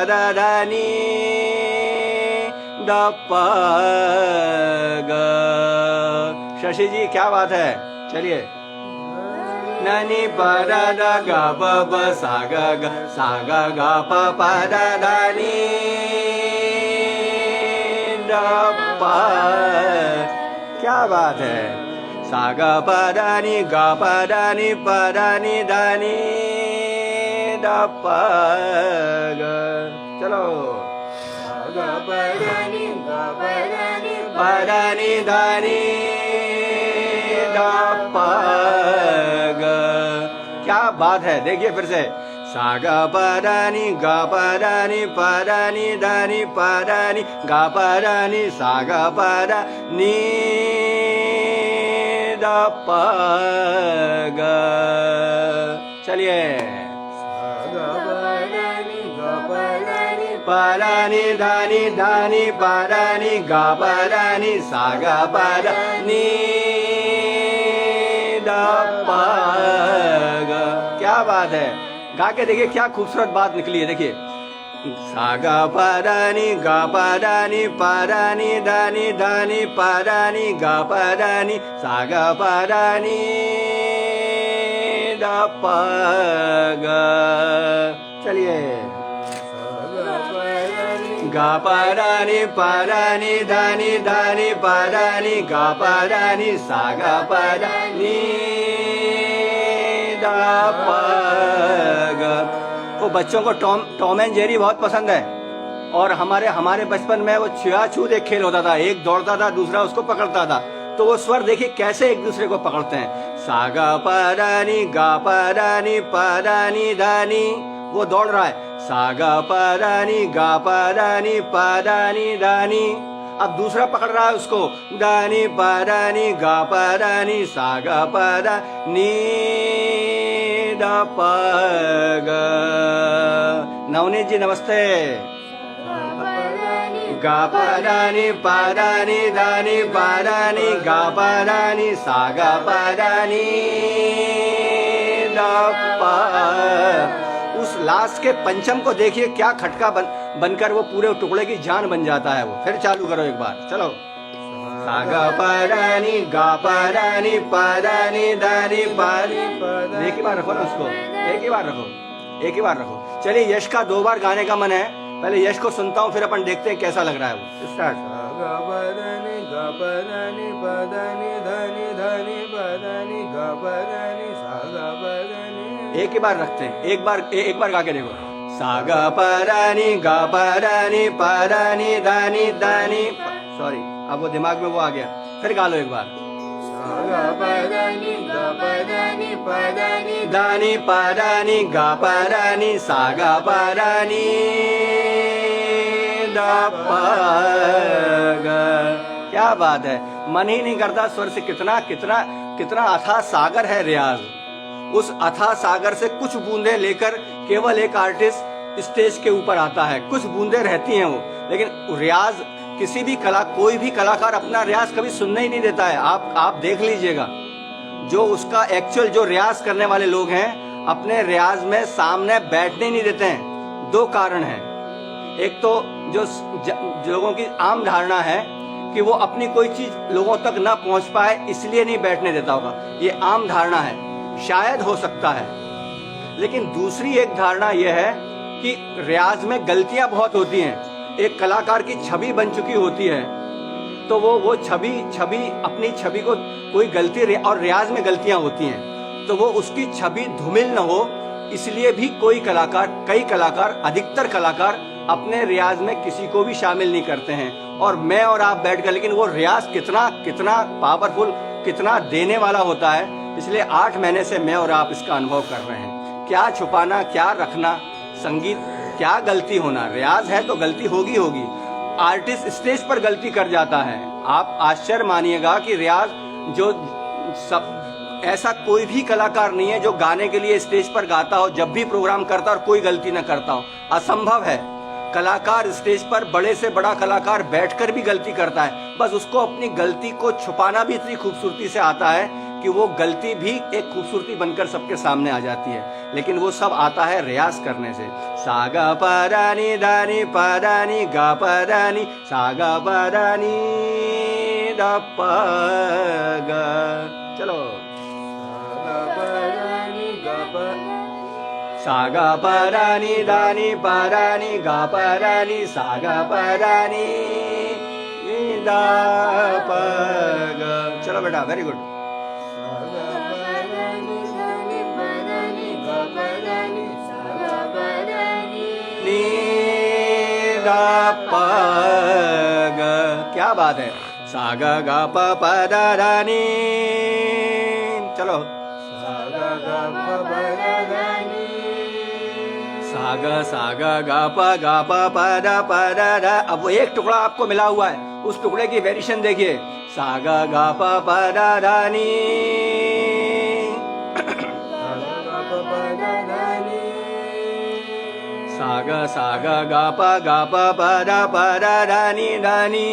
दा नी दा प ग। शशि जी क्या बात है। चलिए। नी प दा गा प सा गा प दा नी दा प। क्या बात है। सा गा प दा नी गा प दा नी प दा नी दा नी दा प ग। चलो। गा प दा नी गा प दा नी दा नी दा प ग। क्या बात है। देखिए फिर से। सा गा प दा नी गा प दा नी प दा नी दा नी प दा नी गा प दा नी सा गा प दा नी दा प ग। चलिए। प दा नी दा नी दा नी प दा नी गा प दा नी सा गा प दा नी दा प ग। क्या बात है। गा के देखिए क्या खूबसूरत बात निकली है। देखिए सा गा पा दा नी गा पा दा नी पा दा नी दा नी धा नी पा दा नी गा पा दा नी सा गा पा दा नी दा पा गा। चलिए गा पा दा नी पा दा नी धा नी धा नी पा दा नी गा पा दा नी सा गा पा दा नी दा पा गा। वो बच्चों को टॉम एंड जेरी बहुत पसंद है और हमारे बचपन में वो छुआ-छूत एक खेल होता था, एक दौड़ता था दूसरा उसको पकड़ता था। तो वो स्वर देखिए कैसे एक दूसरे को पकड़ते हैं। सा गा पा दा नी गा पा दा नी पा दा नी धा नी, वो दौड़ रहा है। सा गा पा दा नी गा पा दा नी पा दा नी धा नी, अब दूसरा पकड़ रहा है उसको। दा नी पा दा नी गा पा दा नी सा गा पा दा नी दा पा गा। नवनीत जी नमस्ते। गा पा दा नी पा दा नी धा नी पा दा नी गा पा दा नी सा गा पा दा नी दा पा। उस लास्ट के पंचम को देखिए क्या खटका बनकर वो पूरे टुकड़े की जान बन जाता है। वो फिर चालू करो एक बार, चलो। सा गा पा दा नी गा पा दा नी पा दा नी धा नी पा नी। एक ही बार रखो ना उसको, एक ही बार रखो, एक ही बार रखो। चलिए यश का 2 बार गाने का मन है, पहले यश को सुनता हूँ फिर अपन देखते हैं कैसा लग रहा है वो। स्टार्ट। गा पा दा नी गा पा दा नी पा दा नी धा नी धा नी पा दा नी गा पा दा नी सा गा पा दा नी। एक ही बार रखते हैं, एक बार गा के देखो। सा गा पा दा नी गा पा दा नी पा दा नी धा नी धा नी। सॉरी, अब वो दिमाग में वो आ गया, फिर गा लो एक बार। सा गा पा दा नी गा पा दा नी पा दा नी धा नी पा दा नी गा पा दा नी सा गा पा दा नी दा पा गा। क्या बात है, मन ही नहीं करता स्वर से। कितना कितना कितना अथाह सागर है रियाज। उस अथाह सागर से कुछ बूंदे लेकर केवल एक आर्टिस्ट स्टेज के ऊपर आता है, कुछ बूंदे रहती हैं वो। लेकिन रियाज किसी भी कोई भी कलाकार अपना रियाज कभी सुनने ही नहीं देता है। आप देख लीजिएगा, जो उसका एक्चुअल जो रियाज करने वाले लोग हैं अपने रियाज में सामने बैठने नहीं देते हैं। 2 कारण हैं। एक तो जो लोगों की आम धारणा है कि वो अपनी कोई चीज लोगों तक ना पहुंच पाए इसलिए नहीं बैठने देता होगा, ये आम धारणा है, शायद हो सकता है। लेकिन दूसरी एक धारणा यह है कि रियाज में गलतियां बहुत होती हैं। एक कलाकार की छवि बन चुकी होती है तो वो छवि अपनी छवि को कोई गलती, और रियाज में गलतियां होती हैं तो वो उसकी छवि धूमिल न हो, इसलिए भी कई कलाकार अधिकतर कलाकार अपने रियाज में किसी को भी शामिल नहीं करते हैं। और मैं और आप बैठ कर, लेकिन वो रियाज कितना पावरफुल, कितना देने वाला होता है, पिछले 8 महीने से मैं और आप इसका अनुभव कर रहे हैं। क्या छुपाना, क्या रखना, संगीत क्या गलती होना, रियाज है तो गलती होगी। आर्टिस्ट स्टेज पर गलती कर जाता है। आप आश्चर्य मानिएगा कि रियाज ऐसा कोई भी कलाकार नहीं है जो गाने के लिए स्टेज पर गाता हो, जब भी प्रोग्राम करता और कोई गलती न करता हो। असंभव है। कलाकार स्टेज पर, बड़े से बड़ा कलाकार बैठकर भी गलती करता है, बस उसको अपनी गलती को छुपाना भी इतनी खूबसूरती से आता है कि वो गलती भी एक खूबसूरती बनकर सबके सामने आ जाती है। लेकिन वो सब आता है रियाज करने से। सा गा पा दा नी धा नी पा दा नी गा पा दा नी सा गा पा दा नी दा पा गा। चलो। सा गा पा दा नी धा नी पा दा नी गा पा दा नी सा गा पा दा नी दा पा गा। चलो बेटा, वेरी गुड। क्या बात है। सा गा गा पा पा दा दा नी। चलो। सा गा गा पा दा दा। अब वो एक टुकड़ा आपको मिला हुआ है, उस टुकड़े की वेरिएशन देखिए। सा गा गा पा पा दा दा नी। सा गा गा पा दा दा नी दा नी।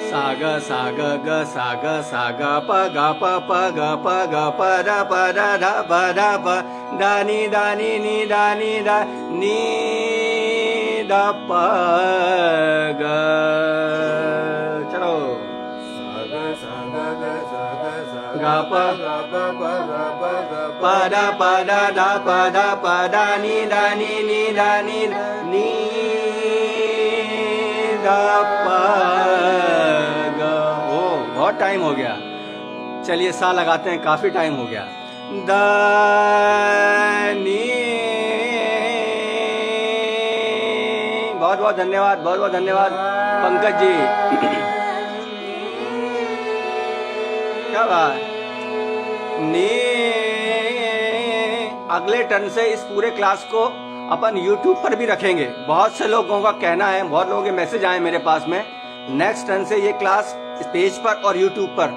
सा ग सा ग सा ग सा ग प ग प प ग प ग प र प र ध प ध प दा नी नी दा नी द प ग। चलो ग प प द प द ध प ध प दा नी नी दा नी द प ग। ओ बहुत टाइम हो गया, चलिए सा लगाते हैं, काफी टाइम हो गया। द नी, बहुत बहुत धन्यवाद, बहुत बहुत धन्यवाद पंकज जी। क्या बात। नी, अगले टर्न से इस पूरे क्लास को अपन YouTube पर भी रखेंगे। बहुत से लोगों का कहना है, बहुत लोगों के मैसेज आए मेरे पास में, नेक्स्ट टर्न से ये क्लास पेज पर और YouTube पर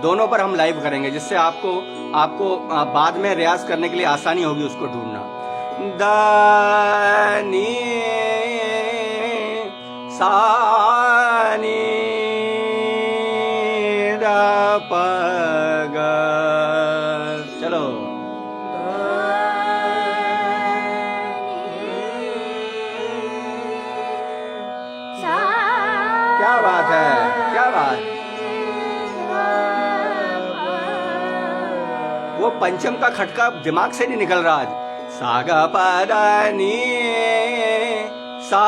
दोनों पर हम लाइव करेंगे, जिससे आपको बाद में रियाज करने के लिए आसानी होगी उसको ढूंढना। द नी सा नी द प ग। चलो क्या बात है, क्या बात। वो पंचम का खटका दिमाग से नहीं निकल रहा आज। सा ग प द नी सा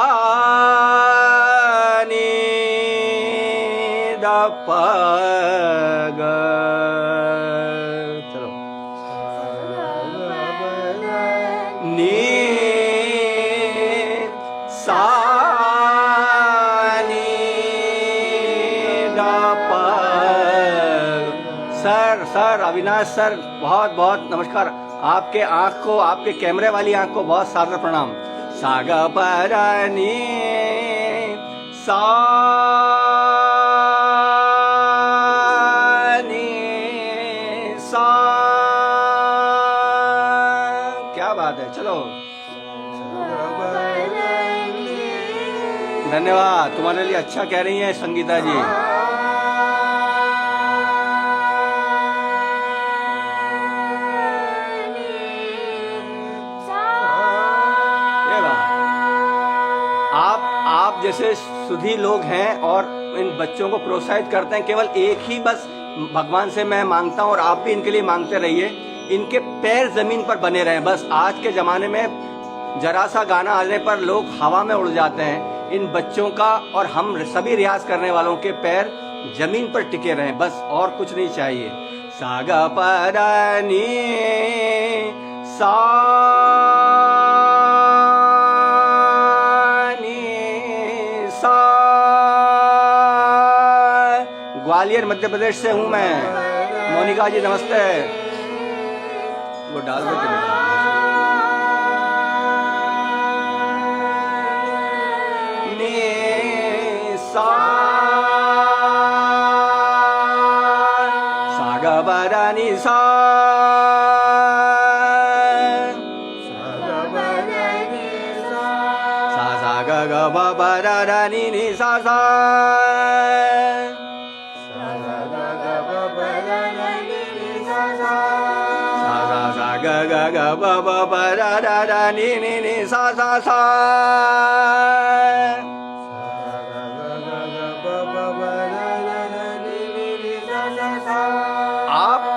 नी द प ग। चलो नी सा सर अविनाश सर, बहुत बहुत नमस्कार। आपके आंख को, आपके कैमरे वाली आंख को बहुत सादर प्रणाम। सा ग प र नी सा नी सा। क्या बात है। चलो धन्यवाद, तुम्हारे लिए अच्छा कह रही हैं संगीता जी। आप जैसे सुधी लोग हैं और इन बच्चों को प्रोत्साहित करते हैं, केवल एक ही बस भगवान से मैं मांगता हूँ और आप भी इनके लिए मांगते रहिए, इनके पैर जमीन पर बने रहें। बस आज के जमाने में जरा सा गाना आने पर लोग हवा में उड़ जाते हैं। इन बच्चों का और हम सभी रियाज करने वालों के पैर जमीन पर टिके रहें, बस और कुछ नहीं चाहिए। सा ग प र नी सा ग्वालियर मध्य प्रदेश से हूँ मैं। मोनिका जी नमस्ते। वो डाल देते नी सा सा ग प र नी सा सा ग ग प प र र नी नी सा सा ग ग ग ब ब ब र र र नी नी नी सा सा सा।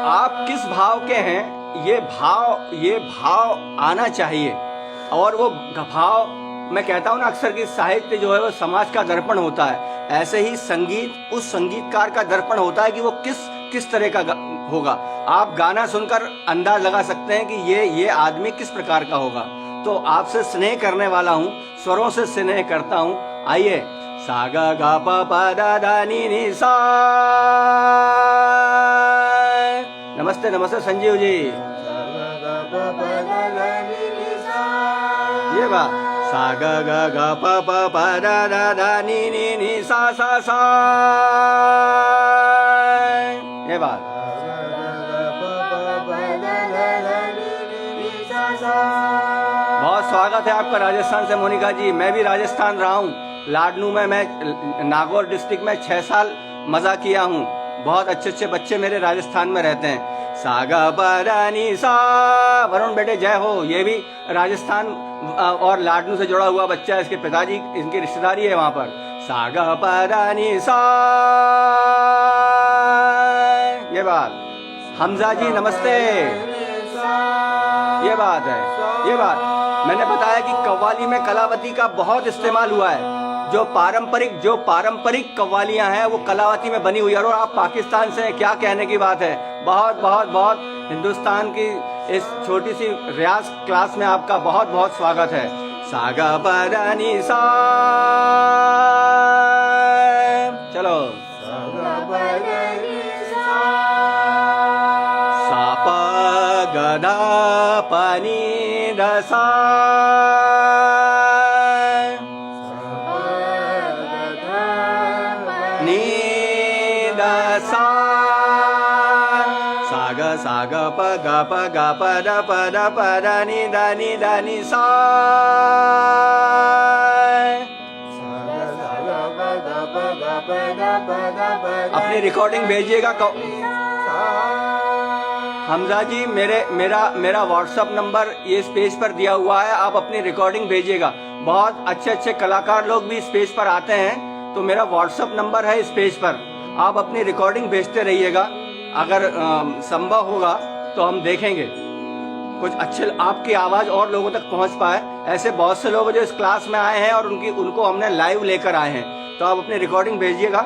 आप किस भाव के हैं, ये भाव आना चाहिए। और वो भाव, मैं कहता हूँ ना अक्सर कि साहित्य जो है वो समाज का दर्पण होता है, ऐसे ही संगीत उस संगीतकार का दर्पण होता है कि वो किस तरह का होगा। आप गाना सुनकर अंदाज लगा सकते हैं कि ये आदमी किस प्रकार का होगा। तो आपसे स्नेह करने वाला हूँ, स्वरों से स्नेह करता हूँ। आइए, सा ग ग प प द ध नी नी सा। नमस्ते नमस्ते संजीव जी। ये बात सा ग ग ग प प प द ध ध नी नी नी सा सा सा। ये बात बहुत स्वागत है आपका राजस्थान से मोनिका जी। मैं भी राजस्थान रहा हूँ, लाडनू में। मैं नागौर डिस्ट्रिक्ट में 6 साल मजा किया हूँ। बहुत अच्छे अच्छे बच्चे मेरे राजस्थान में रहते हैं। सागा परानी सा, वरुण बेटे जय हो। ये भी राजस्थान और लाडनू से जुड़ा हुआ बच्चा है। इसके पिताजी, इनकी रिश्तेदारी है वहां पर। सागा परानी सा, ये बात। हमजा जी नमस्ते। ये बात है, ये बात। मैंने बताया कि कव्वाली में कलावती का बहुत इस्तेमाल हुआ है। जो पारंपरिक कव्वालियां हैं वो कलावती में बनी हुई है। और आप पाकिस्तान से हैं, क्या कहने की बात है। बहुत बहुत बहुत हिंदुस्तान की इस छोटी सी रियाज क्लास में आपका बहुत बहुत स्वागत है। सागा परानी सा, चलो। साप गधा पानी रसा, साग प ग प ग प द प द प द नि द नि द नि सा। अपनी रिकॉर्डिंग भेजिएगा। हमजा जी मेरा व्हाट्सएप नंबर ये इस पेज पर दिया हुआ है। आप अपनी रिकॉर्डिंग भेजिएगा। बहुत अच्छे अच्छे कलाकार लोग भी इस पेज पर आते हैं, तो मेरा व्हाट्सएप नंबर है इस पेज पर। आप अपनी रिकॉर्डिंग भेजते रहिएगा। अगर संभव होगा तो हम देखेंगे कुछ अच्छे आपकी आवाज और लोगों तक पहुंच पाए। ऐसे बहुत से लोग जो इस क्लास में आए हैं और उनको हमने लाइव लेकर आए हैं, तो आप अपनी रिकॉर्डिंग भेजिएगा।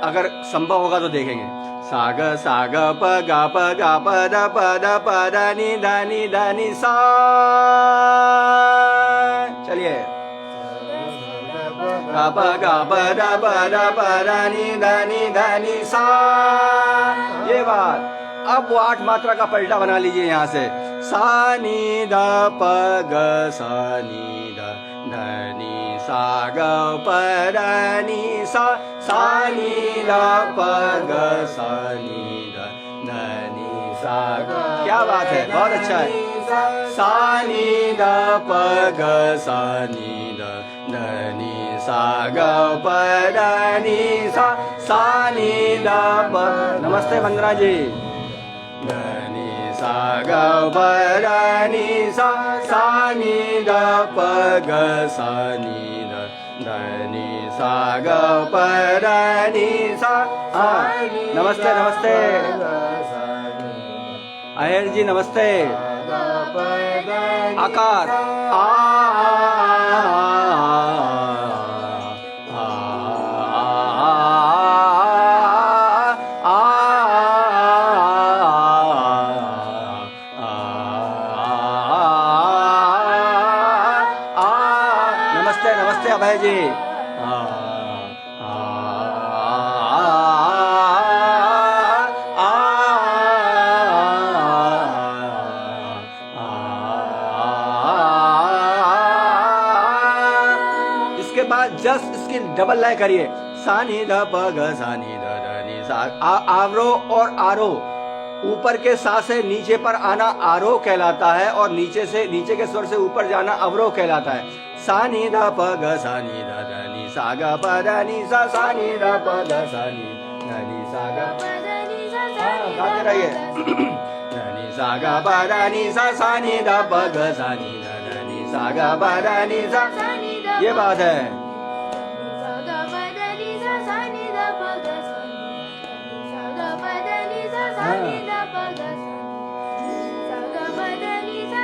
अगर संभव होगा तो देखेंगे। साग साग प ग प ग प द प द प द नि द नि द नि सा। चलिए। ग प ग प द प द प द नि द नि द नि सा। ये बात। अब वो 8 मात्रा का पलटा बना लीजिए यहाँ से। सा नि द प ग सा नि द ध नि सा ग प द नि सा। सा नि द प ग सा नि द ध नि सा ग। क्या बात है, बहुत अच्छा है। सा नि द प ग सा नि द ध नि सा ग प द नि सा। सा नि द प। नमस्ते वंदना जी। ध नि सा ग प द नि सा। सा नि द प ग सा नि द ध नि सा ग प द नि सा। नमस्ते नमस्ते अहिर जी, नमस्ते। आकार नमस्ते अभय जी। इसके बाद जस्ट इसकी डबल लाइन करिए। सा नि ध प ग सा नि ध ध नि सा। आवरो और आरो, ऊपर के सा से नीचे पर आना आरोह कहलाता है और नीचे के स्वर से ऊपर जाना अवरोह कहलाता है। सा नि ध प ग सा नि ध ध नि सा ग प ध नि सा। सा नि ध प ग सा नि ध नि सा ग। गाते रहिए। ध नि सा ग प ध नि सा। सा नि ध प ग सा नि ध ध नि सा ग प ध नि सा। ये बात है।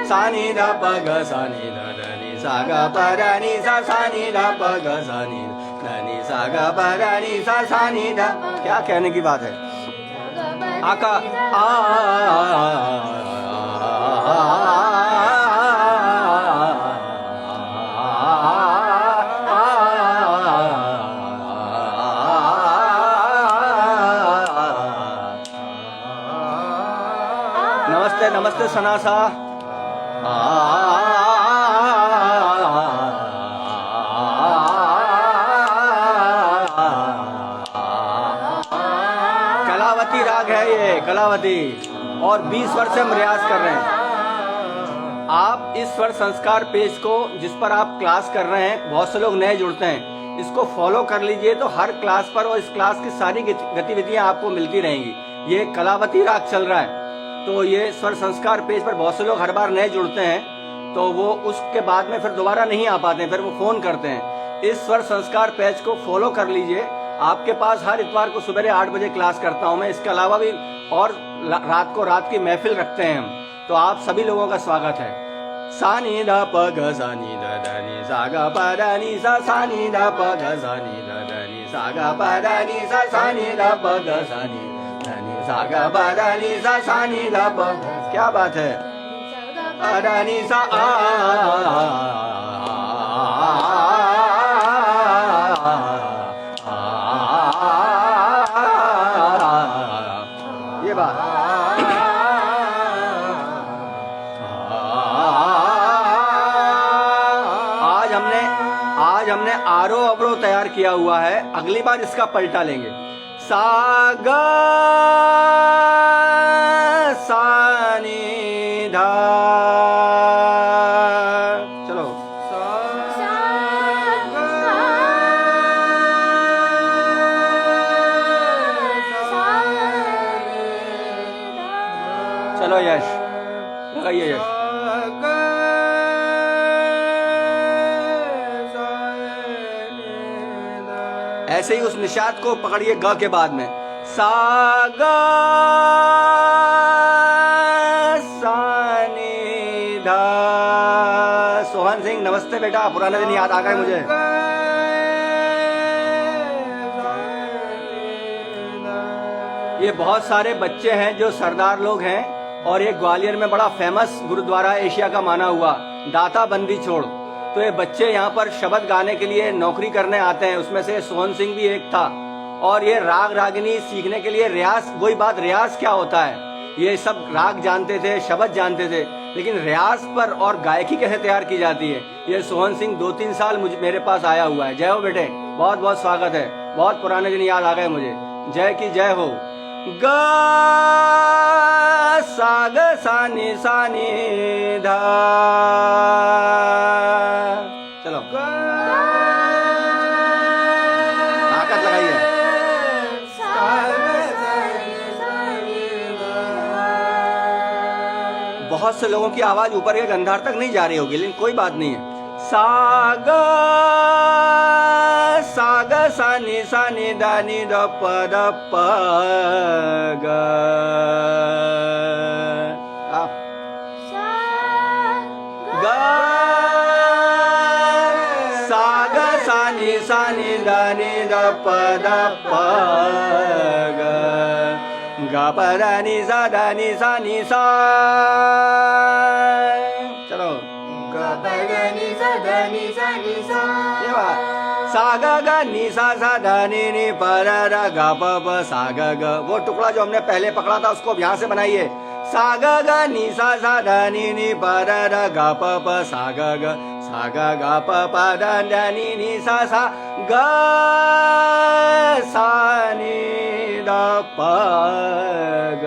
सा नि ध प ग सा नि ध ध नि सा ग प ध नि सा। सा नि ध प ग सा नि ध नि सा ग प ध नि सा। सा नि ध। क्या कहने की बात है। आका नमस्ते नमस्ते सनासा। कलावती राग है ये, कलावती। और 20 वर्ष से हम रियाज कर रहे हैं। आप इस स्वर संस्कार पेज को जिस पर आप क्लास कर रहे हैं, बहुत से लोग नए जुड़ते हैं, इसको फॉलो कर लीजिए तो हर क्लास पर और इस क्लास की सारी गतिविधियां आपको मिलती रहेंगी। ये कलावती राग चल रहा है, तो ये स्वर संस्कार पेज पर बहुत से लोग हर बार नए जुड़ते हैं, तो वो उसके बाद में फिर दोबारा नहीं आ पाते हैं, फिर वो फोन करते हैं। इस स्वर संस्कार पेज को फॉलो कर लीजिए। आपके पास हर इतवार को सुबह 8 बजे क्लास करता हूं मैं। इसके अलावा भी और रात की महफिल रखते हैं हम, तो आप सभी लोगों का स्वागत है। सा नी ध प ग सा नी ध ध नी सा ग प ध नी सा नी ध प ग सा नी ध ध नी सा ग प ध नी सा नी ध प ग सा नी ध नी सा ग प ध नी सा नी ध प। क्या बात है। प ध नी सा ये बात। आज हमने आरो अवरो तैयार किया हुआ है, अगली बार इसका पलटा लेंगे। सा ग सा नी धा। चलो चलो यश लगाइए यश। ऐसे ही उस निषाद को पकड़िए ग के बाद में। सा ग सा नी धा। सोहन सिंह नमस्ते बेटा, पुराने दिन याद आ गए मुझे। ये बहुत सारे बच्चे हैं जो सरदार लोग हैं, और ये ग्वालियर में बड़ा फेमस गुरुद्वारा एशिया का माना हुआ दाता बंदी छोड़। तो ये बच्चे यहाँ पर शब्द गाने के लिए नौकरी करने आते हैं, उसमें से सोहन सिंह भी एक था। और ये राग रागिनी सीखने के लिए रियाज, वही बात, रियाज क्या होता है, ये सब राग जानते थे, शब्द जानते थे, लेकिन रियाज पर और गायकी कैसे तैयार की जाती है, ये सोहन सिंह 2-3 साल मेरे पास आया हुआ है। जय हो बेटे, बहुत बहुत स्वागत है। बहुत पुराने दिन याद आ गए मुझे। जय की जय हो। ग सा ग सा नी धा। चलो ताकत लगाइए। बहुत से लोगों की आवाज ऊपर के गंधार तक नहीं जा रही होगी, लेकिन कोई बात नहीं है। सा ग सा नी धा नी ध प ग। ग सा ग सा नी धा नी ध प ग। ग प ध नी सा। चलो ये बात। सा ग ग नी सा ध नी प र ग प प सा ग ग। वो टुकड़ा जो हमने पहले पकड़ा था उसको यहाँ से बनाइए। सा ग ग नी सा ध नी प र ग प प सा ग ग। सा ग ग प प ध नी सा ग सा नी ध प ग।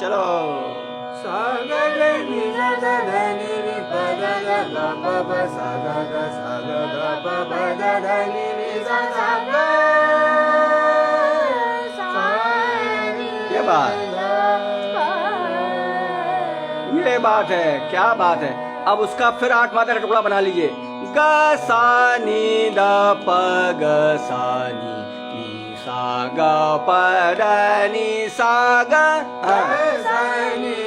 चलो सा ग ग नी सा ध नी प र ग प प सा ग ग सा ग ग प प ध नी सा ग। ये बात है, क्या बात है। अब उसका फिर 8 मात्रा का टुकड़ा बना लीजिए। ग सा नी ध प ग सा नी सा ग प ध नी सा ग।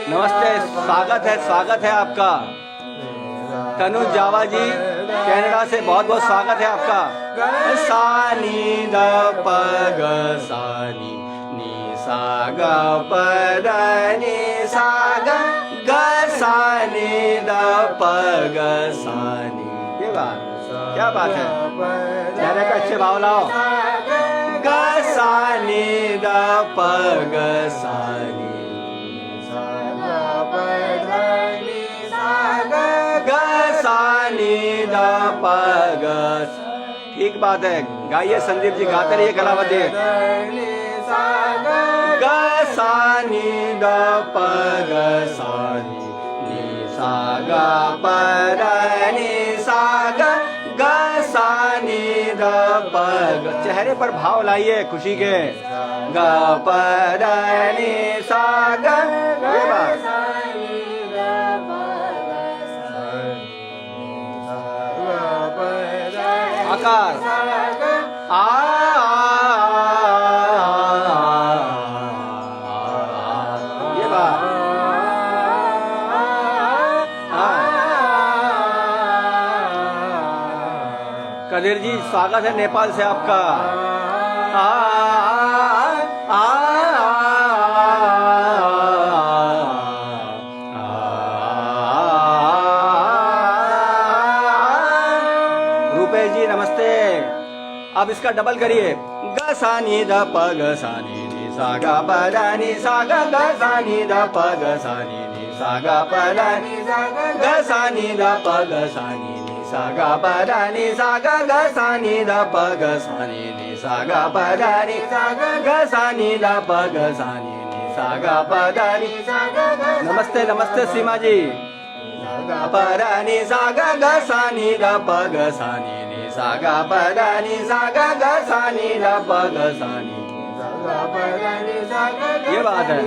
नमस्ते, स्वागत है आपका। तनुज जावा जी कनाडा से बहुत बहुत स्वागत है आपका। सा नी ध प ग सा नी सा ग प ध नी सा ग। ग सा नी ध प ग सा नी। ये बात, क्या बात है। चेहरे पे अच्छे भाव लाओ। ग सा नी ध प ग सा नी सा ग प ध नी सा ग। ग सा नी ध प ग। ठीक बात है, गाइए संदीप जी, गाते रहिए कलावती। ग सा नी ध प ग सा नी सा ग प ध नी सा ग। ग सा चेहरे पर भाव लाइए खुशी के। ग प द नि सा ग, ये बात। आकार आ, ये बात। कदीर जी स्वागत है नेपाल से आपका। रूपेश जी नमस्ते। अब इसका डबल करिए। ग सा नि ध प ग सा नि नि सा ग प द नि सा ग ग सा नि ध प ग सा नि नि सा ग प द नि सा ग सा नि ध प ग सा नि नि सा ग प द नि सा ग ग सा नि ध प ग सा नि नि सा ग प द नि सा ग सा नि ध प ग सा नि नि सा ग प द नि सा ग। नमस्ते नमस्ते सीमा जी। प द नि सा ग ग सा नि ध प ग सा नि नि सा ग प द नि सा ग ग सा नि ध प ग सा नि। ये बात है।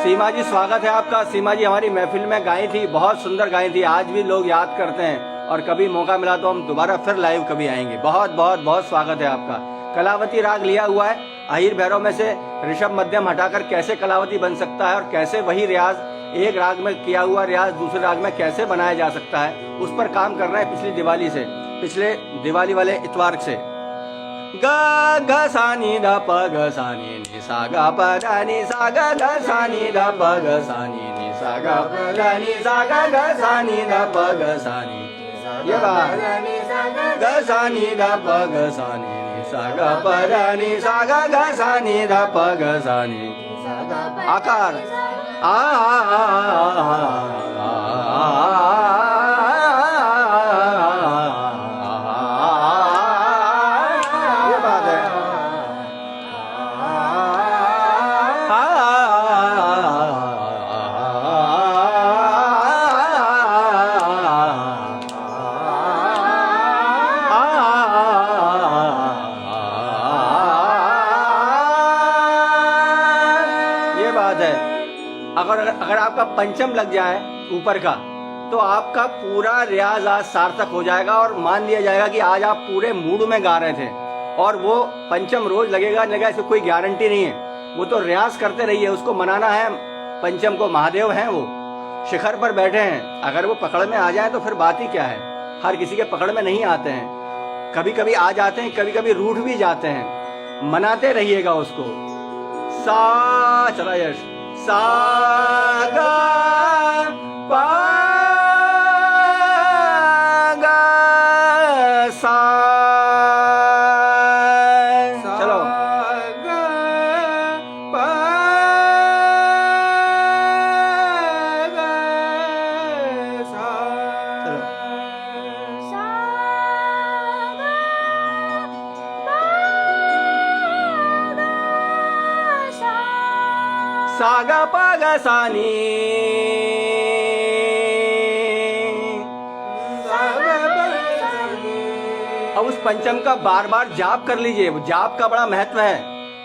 सीमा जी स्वागत है आपका। सीमा जी हमारी महफिल में गाई थी, बहुत सुंदर गाई थी, आज भी लोग याद करते हैं और कभी मौका मिला तो हम दोबारा फिर लाइव कभी आएंगे। बहुत बहुत बहुत स्वागत है आपका। कलावती राग लिया हुआ है। अहिर भैरव में से ऋषभ मध्यम हटाकर कैसे कलावती बन सकता है और कैसे वही रियाज एक राग में किया हुआ रियाज दूसरे राग में कैसे बनाया जा सकता है, उस पर काम कर रहे हैं पिछली दिवाली से, पिछले दिवाली वाले इतवार से। ग ग सा नि ध प ग सा नि नि सा ग प द नि सा ग ग सा नि ध प ग सा नि नि सा ग प द नि सा ग ग सा नि ध प ग सा नि। ये बात। ग सा नि ध प ग सा नि नि सा ग प द नि सा ग ग सा नि ध प ग सा नि। आकार आ, ये बात है। ये बात है। अगर आपका पंचम लग जाए ऊपर का तो आपका पूरा रियाज आज सार्थक हो जाएगा और मान लिया जाएगा कि आज आप पूरे मूड में गा रहे थे। और वो पंचम रोज लगेगा लगेगा, इसकी कोई गारंटी नहीं है। वो तो रियाज करते रहिए, उसको मनाना है पंचम को। महादेव हैं वो, शिखर पर बैठे हैं। अगर वो पकड़ में आ जाए तो फिर बात ही क्या है। हर किसी के पकड़ में नहीं आते हैं, कभी कभी आ जाते हैं, कभी कभी रूठ भी जाते हैं। मनाते रहिएगा उसको। सा चला यश सा गा पा गा सा। चलो सा गा पा गा सा नी। अब उस पंचम का बार बार जाप कर लीजिए। जाप का बड़ा महत्व है।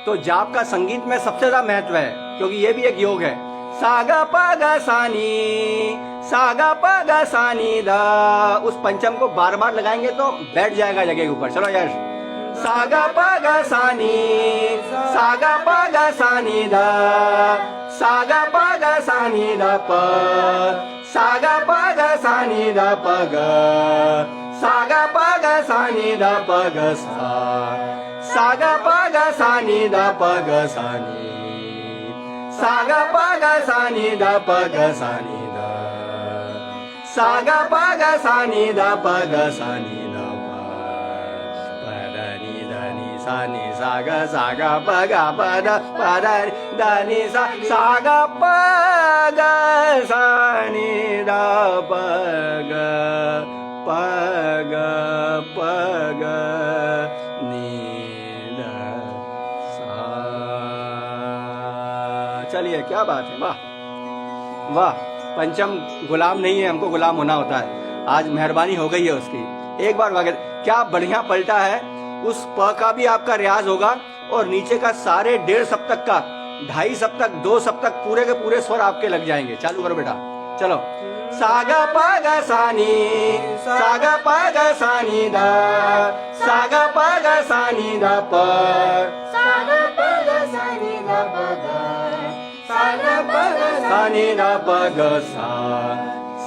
तो जाप का संगीत में सबसे ज्यादा महत्व है, क्योंकि ये भी एक योग है। सा गा पा गा सा नी, सा गा पा गा सा नी दा। उस पंचम को बार बार लगाएंगे तो बैठ जाएगा जगह के ऊपर। चलो यश सा गा पा गा सा नी, सा गा पा गा सा नी दा, सा गा पा गा सा नी दा प, सा गा पा गा सा नी दा प ग, सा गा पा गा सा नी दा प ग सा, सा गा पा गा सा नी दा प ग सा नी, सा गा पा गा सा नी दा प ग सा नी दा, सा गा पा गा सा नी दा प ग सा नी दा प द नी सा नी सा गा प गा प द प द नी सा गा प ग सा नी दा प ग प ग प ग नी दा सा। चलिए क्या बात है, वाह वाह। पंचम गुलाम नहीं है, हमको गुलाम होना होता है। आज मेहरबानी हो गई है उसकी। एक बार गा के, क्या बढ़िया पलटा है। उस प का भी आपका रियाज होगा और नीचे का सारे 1.5 सप्तक का 2.5 सप्तक 2 सप्तक पूरे के पूरे स्वर आपके लग जाएंगे। चालू करो बेटा, चलो। सागा पागा सानी, सागा पागा सानी दा, सागा पागा सानी दा प, सागा पागा सानी दा पगा, सागा पागा सानी दा पग सा,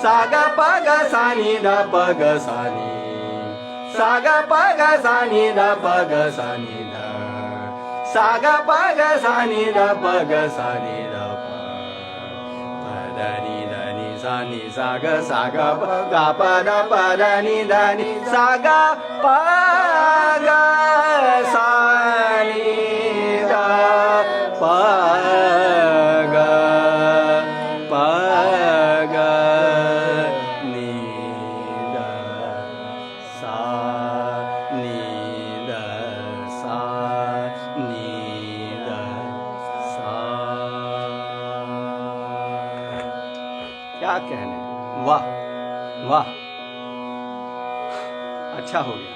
सागा पागा सानी दा पग सानी, सागा पागा सानी दा पग सानी दा, सागा पागा सानी दा पग सानी दा प, नी नी सानी सागा सागा गा प दा प दा नी दा नी सागा पागा सानी दा पागा पागा नी दा सा नी दा सा नी दा सा। क्या कहने, वाह वाह, अच्छा हो गया,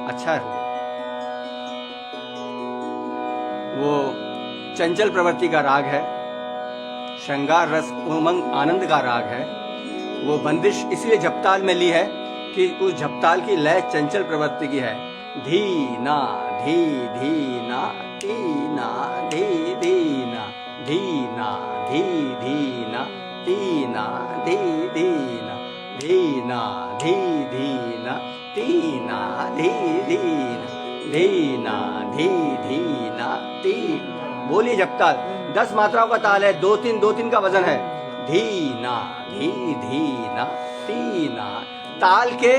अच्छा हो गया। वो चंचल प्रवृत्ति का राग है, श्रृंगार रस उमंग आनंद का राग है। वो बंदिश इसलिए झपताल में ली है कि उस झपताल की लय चंचल प्रवृत्ति की है। धी ना धी धी ना धी ना धी धी ना धी ना धी धी ना धी ना धी धी ना धी ना धी धी ना धी ना धी धी ना धी ना धी धी ना धी। बोलिए झपताल, 10 मात्राओं का ताल है, 2-3 2-3 का वजन है। धी ना धी धी ना धी ना। ताल के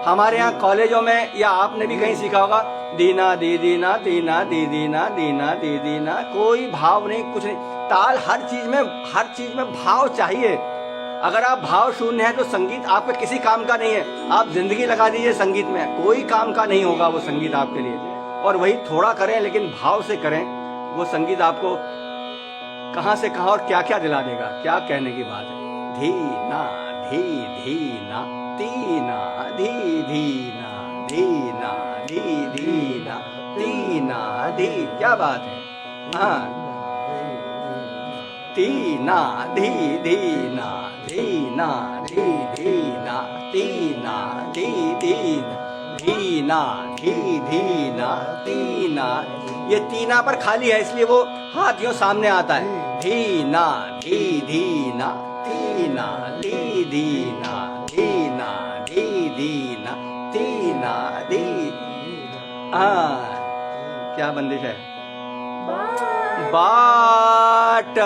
हमारे यहाँ कॉलेजों में या आपने भी कहीं सीखा होगा, दीना दी दीना दीना दी दीना दीना दी दीना, कोई भाव नहीं, कुछ नहीं। ताल हर चीज में भाव चाहिए। अगर आप भाव शून्य है तो संगीत आपके किसी काम का नहीं है। आप जिंदगी लगा दीजिए संगीत में, कोई काम का नहीं होगा वो संगीत आपके लिए। और वही थोड़ा करें लेकिन भाव से करें, वो संगीत आपको कहां से कहां और क्या क्या दिला देगा। क्या कहने की बात है। धी ना धी धी ना ती ना धी धी ना धी ना धी धी ना ती ना धी। क्या बात है। हाँ, ती ना धी धी ना धी ना धी धी ना ती ना धी धी धी ना धी धी ना ती ना। ये तीना पर खाली है इसलिए वो हाथ यूं सामने आता है। धी ना धी धी ना ती ना धी धी ना धी ना धी धी ना ती ना धी। क्या बंदिश है। बाट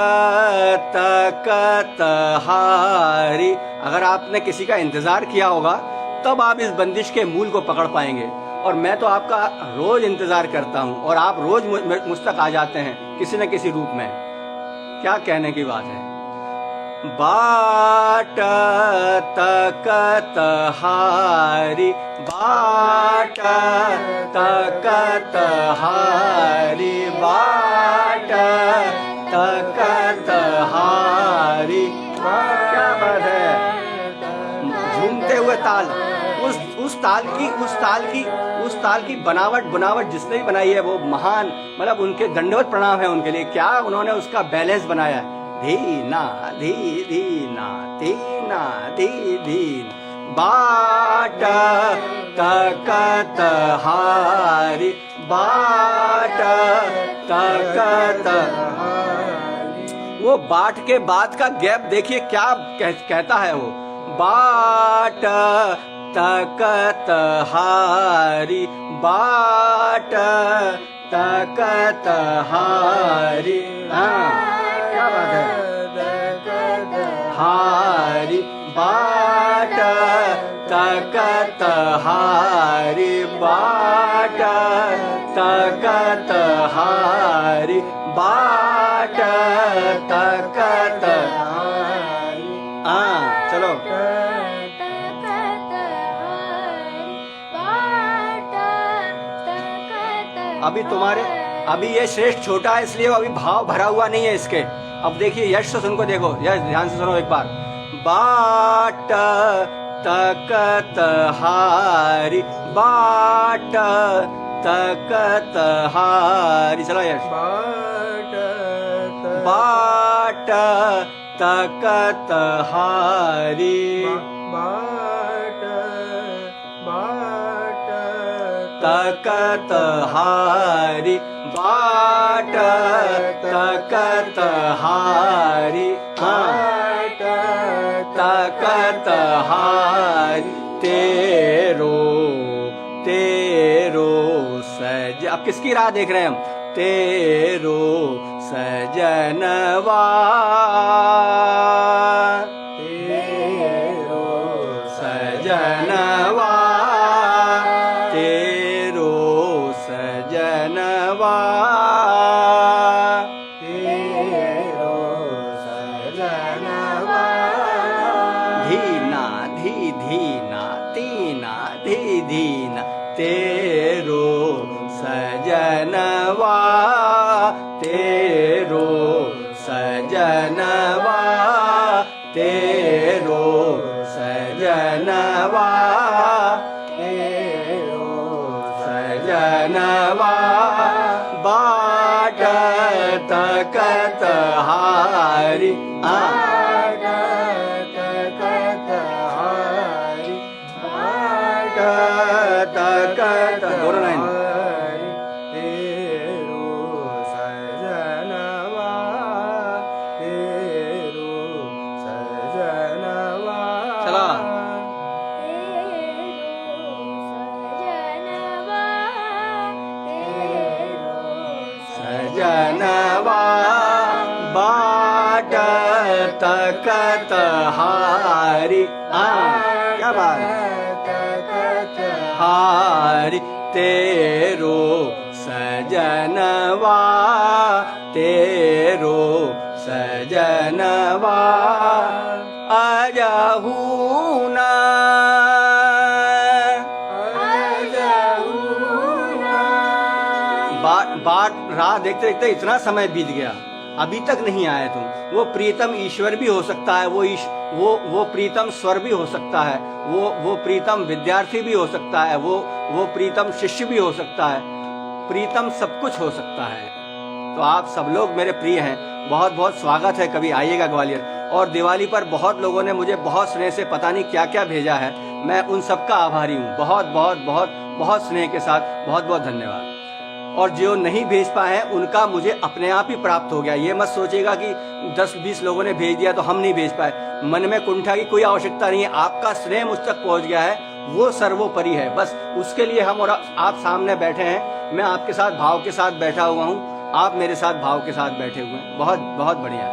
तकत हारी। अगर आपने किसी का इंतजार किया होगा तब आप इस बंदिश के मूल को पकड़ पाएंगे। और मैं तो आपका रोज इंतजार करता हूं और आप रोज मुझ तक आ जाते हैं किसी न किसी रूप में। क्या कहने की बात है। बाट तकत हारी, बाट तकत हारी, बाट तकत हारी। क्या बात है। झूमते हुए ताल, उस ताल की बनावट जिसने भी बनाई है वो महान, मतलब उनके दंडवत प्रणाम है उनके लिए। क्या उन्होंने उसका बैलेंस बनाया है। धी ना धी धी ना ती ना धी धी। बाट तकत हारी, बाट तकत। वो बाट के बाद का गैप देखिए क्या कहता है वो। बाट तकत हारी, बाट तकत हारी। क्या बात है। हारी, बाट तकत हारी, बाट तकत हारी, बाट तकत हारी। चलो। अभी ये श्रेष्ठ छोटा है इसलिए अभी भाव भरा हुआ नहीं है इसके। अब देखिए यश से सुन को देखो, यश ध्यान से सुनो एक बार। बाट तकत हारी बाट तकत हारी। चलो यश। बाट तकत हारी तकत हारी बाट तकत हारी तकत हारी तेरो तेरो सज। अब किसकी राह देख रहे हैं हम? तेरो सजनवा तेरो सजनवा तेरो सजनवा तेरो सजनवा। धीना धी धीना तीना धी धीना तेरो सजनवा तेरो सजनवा तेरो सजनवा तेरो सजनवा। बाट तकत हारी तकत हारी बाट तकत दोनों लाइन। तेरो सजनवा तेरो सजनवा। चला। सजनवा बाट तकत हारी क्या बात हारी तेरो सजनवा तेरो सजनवा। अजहूना बाट राह देखते देखते इतना समय बीत गया, अभी तक नहीं आए तुम। वो प्रीतम ईश्वर भी हो सकता है, वो प्रीतम स्वर भी हो सकता है, वो प्रीतम विद्यार्थी भी हो सकता है, वो प्रीतम शिष्य भी हो सकता है, प्रीतम सब कुछ हो सकता है। तो आप सब लोग मेरे प्रिय हैं, बहुत बहुत स्वागत है, कभी आइएगा ग्वालियर। और दिवाली पर बहुत लोगों ने मुझे बहुत स्नेह से पता नहीं क्या क्या भेजा है, मैं उन सबका आभारी हूँ। बहुत बहुत बहुत बहुत स्नेह के साथ बहुत बहुत धन्यवाद। और जो नहीं भेज पाए हैं उनका मुझे अपने आप ही प्राप्त हो गया। ये मत सोचिएगा कि 10-20 लोगों ने भेज दिया तो हम नहीं भेज पाए। मन में कुंठा की कोई आवश्यकता नहीं है, आपका स्नेह मुझ तक पहुंच गया है, वो सर्वोपरि है। बस उसके लिए हम और आप सामने बैठे हैं, मैं आपके साथ भाव के साथ बैठा हुआ हूँ, आप मेरे साथ भाव के साथ बैठे हुए हैं। बहुत बहुत बढ़िया।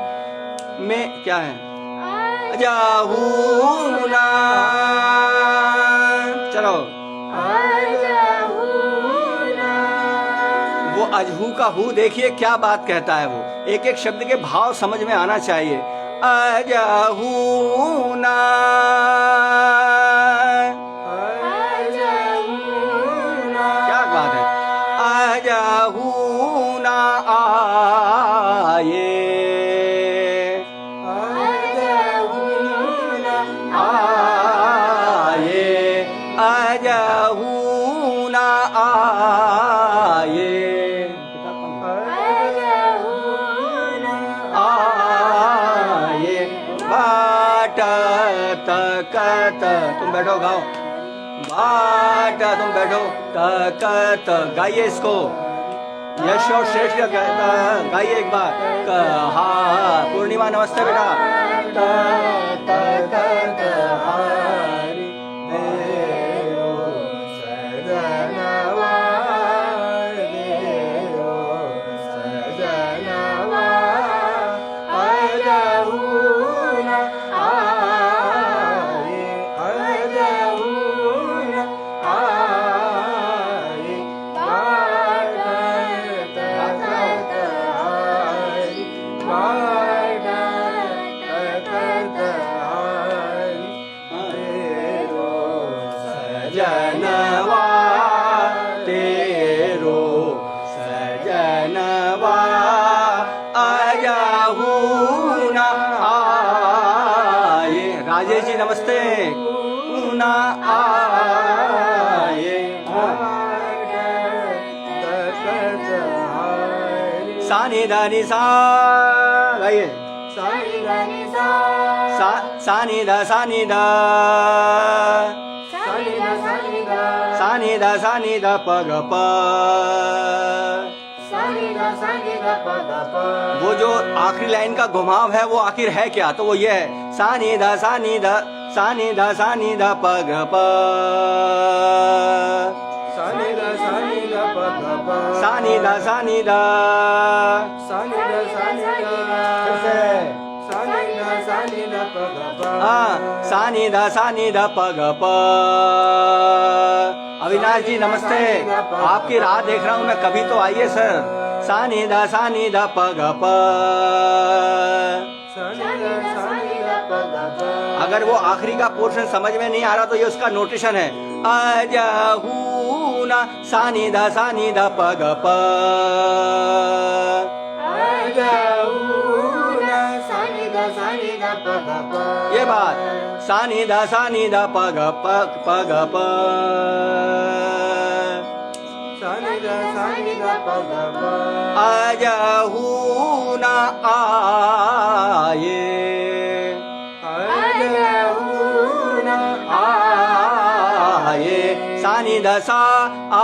मैं क्या है जाहूना, चलो वो अजहू का हू देखिए क्या बात कहता है। वो एक एक शब्द के भाव समझ में आना चाहिए। अजहूना क्या बात है। अजहूना आए आए अजहूना आए तकत। तुम बैठो गाओ। बाट तुम बैठो। तकत गाइए इसको। यश और श्रेष्ठ का कहता गाइए एक बार। कहा पूर्णिमा नमस्ते बेटा। तकत हारी देरो सजनवा देरो सजनवा अजहूना सजनवा तेरो सजनवा अजहूना आए। राजेश जी नमस्ते। न आए। सा नि ध नि सा, गाइए। सा नि ध सा नि ध, सा नि ध सा नि ध प ग प। वो जो आखिरी लाइन का घुमाव है वो आखिर है क्या, तो वो ये है सा नि ध सा नि ध सा नि ध सा नि ध प ग प। सा नि ध सा नि ध प ग प। सा नि ध सा नि ध सा नि ध सा नि ध। फिर से सा नि ध सा नि ध प ग प। हाँ, सा नि ध सा नि ध प ग प। अविनाश जी नमस्ते, आपकी राह देख रहा हूँ मैं, कभी तो आइए सर। सा नि ध सा नि ध प ग प। अगर वो आखिरी का पोर्शन समझ में नहीं आ रहा तो ये उसका नोटेशन है। अजहू ना सा नि ध सा नि ध प ग प। ये बात सा नि ध सा नि ध प ग प ग प। अजहू न आए। आए सा नि ध सा आ।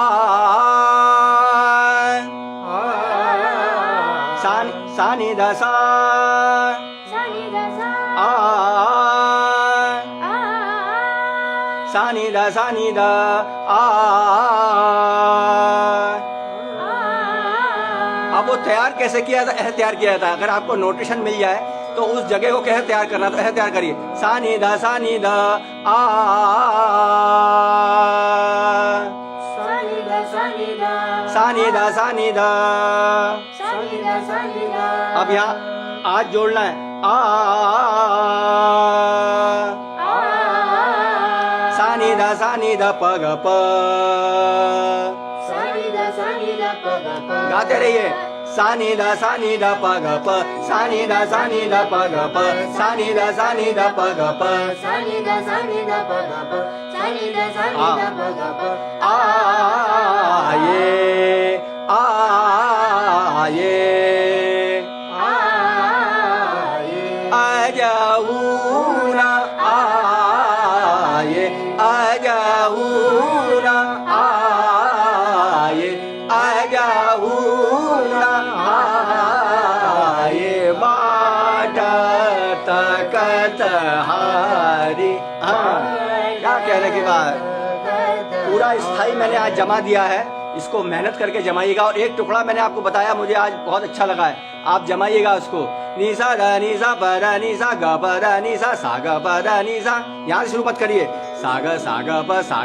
सा नि ध सा आ। सा नि ध सा नि ध आ। अब वो तैयार कैसे किया था, ऐसे तैयार किया था। अगर आपको नोटेशन मिल जाए तो उस जगह को कैसे तैयार करना, तो ऐसे तैयार करिए सा नि ध सा नि ध आ। सा नि ध सा नि ध। अब यहाँ आज जोड़ना है आ। सा नि ध सा नि ध प ग प। गाते रहिए सा नि ध सा नि ध प ग प। सा नि ध सा नि ध प ग प। सा नि ध सा नि ध प ग प। आए आए अजहू न आए। अजहू न आए। अजहू न आए। बाट तकत हारी। हाँ, क्या कहने की बात। पूरा स्थाई मैंने आज जमा दिया है, इसको मेहनत करके जमाइएगा। और एक टुकड़ा मैंने आपको बताया, मुझे आज बहुत अच्छा लगा है, आप जमाइएगा उसको। नी सा ध नी सा प ध नी सा ग प ध नी सा ग प ध नी सा। यहाँ से शुरू मत करिए सा ग प ध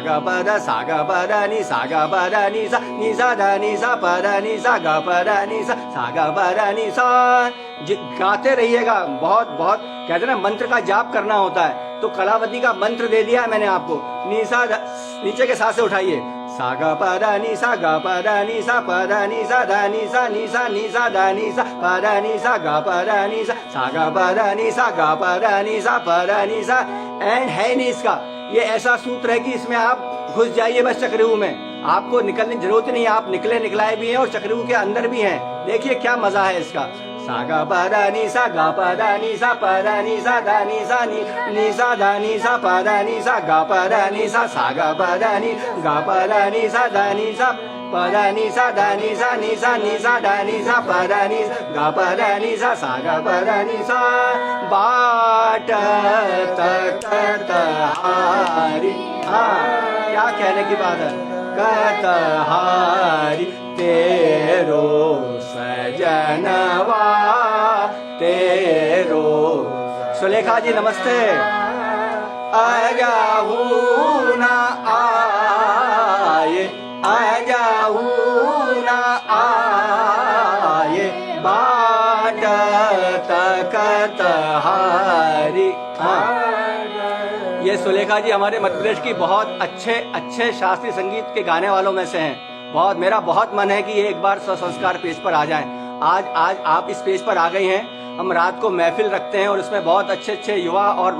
ग प ध नी सा ग प ध नी सा ध नी सा प ध नी सा ग प ध नी सा ग प ध नी सा। गाते रहिएगा। बहुत बहुत कहते ना मंत्र का जाप करना होता है, तो कलावती का मंत्र दे दिया है मैंने आपको। नी सा नीचे के साथ से उठाइए सा ग प ध नी सा ग प ध नी सा प ध नी सा ध नी सा नी सा नी सा ध नी सा प ध नी सा ग प ध नी सा ग प ध नी सा ग प ध नी सा प ध नी सा। एंड है नहीं इसका, ये ऐसा सूत्र है कि इसमें आप घुस जाइए बस चक्रव्यूह में, आपको निकलने की जरूरत नहीं। आप निकलाए भी हैं और चक्रव्यूह के अंदर भी हैं। देखिए क्या मजा है इसका। सा ग प ध नी सा ग प ध नी सा प ध नी सा ध नी सा नी सा ध नी सा प ध नी सा ग प ध नी सा ग प ध नी ग प ध नी सा ध नी सा प ध नी सा ध नी सा नी सा नी सा ध नी सा प ध नी ग प ध नी सा ग प ध नी सा। बाट तकत हारी। हाँ, क्या कहने की बात है। कत हारी तेरो सजनवा तेरो। सुलेखा जी नमस्ते। अजहू न आए। अजहू न आए। बाट तकत हारी। ये सुलेखा जी हमारे मध्य प्रदेश की बहुत अच्छे शास्त्रीय संगीत के गाने वालों में से हैं। मेरा बहुत मन है कि ये एक बार संस्कार पेज पर आ जाएं। आज आप इस पेज पर आ गई हैं। हम रात को महफिल रखते हैं और उसमें बहुत अच्छे युवा और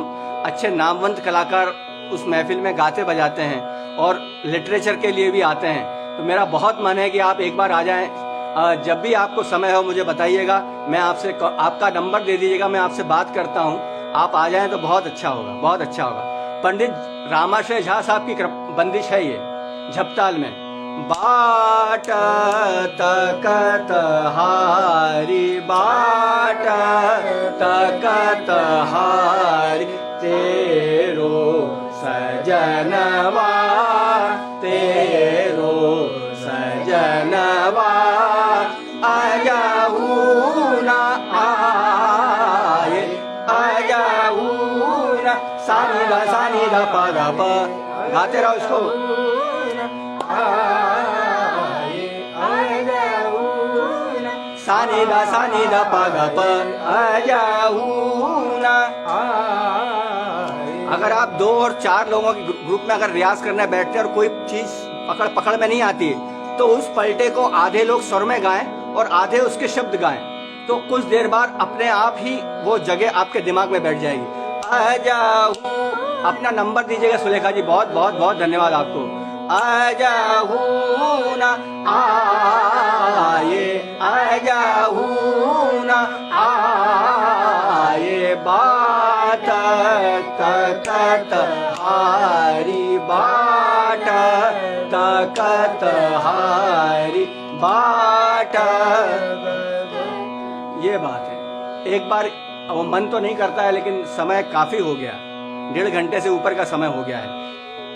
अच्छे नामवंत कलाकार उस महफिल में गाते बजाते हैं और लिटरेचर के लिए भी आते हैं। तो मेरा बहुत मन है कि आप एक बार आ जाएं। जब भी आपको समय हो मुझे बताइएगा, मैं आपसे आपका नंबर दे दीजिएगा, मैं आपसे बात करता हूँ। आप आ जाएं तो बहुत अच्छा होगा, बहुत अच्छा होगा। पंडित रामाश्रय झा साहब की बंदिश है ये झपताल में। बाट तकत हारी, बाट तकत हारी, तेरो सजनवा, तेरो सजनवा, आयाऊ ना आए, आयाऊ ना। सानी दा पा गा पा, गाते रहो इसको। सानी दा पा गा पा, आयाऊ ना। अगर आप 2 और 4 लोगों के ग्रुप में अगर रियाज करने बैठते हैं और कोई चीज पकड़ में नहीं आती तो उस पलटे को आधे लोग स्वर में गाएं और आधे उसके शब्द गाएं, तो कुछ देर बाद अपने आप ही वो जगह आपके दिमाग में बैठ जाएगी। आ जाऊं, अपना नंबर दीजिएगा सुलेखा जी। बहुत बहुत बहुत धन्यवाद आपको। आ जाऊं ना आए, आ जाऊं ना आए, बात तकत हारी, बाट तकत हारी, बाट। ये बात है। एक बार वो मन तो नहीं करता है, लेकिन समय काफी हो गया, 1.5 घंटे से ऊपर का समय हो गया है।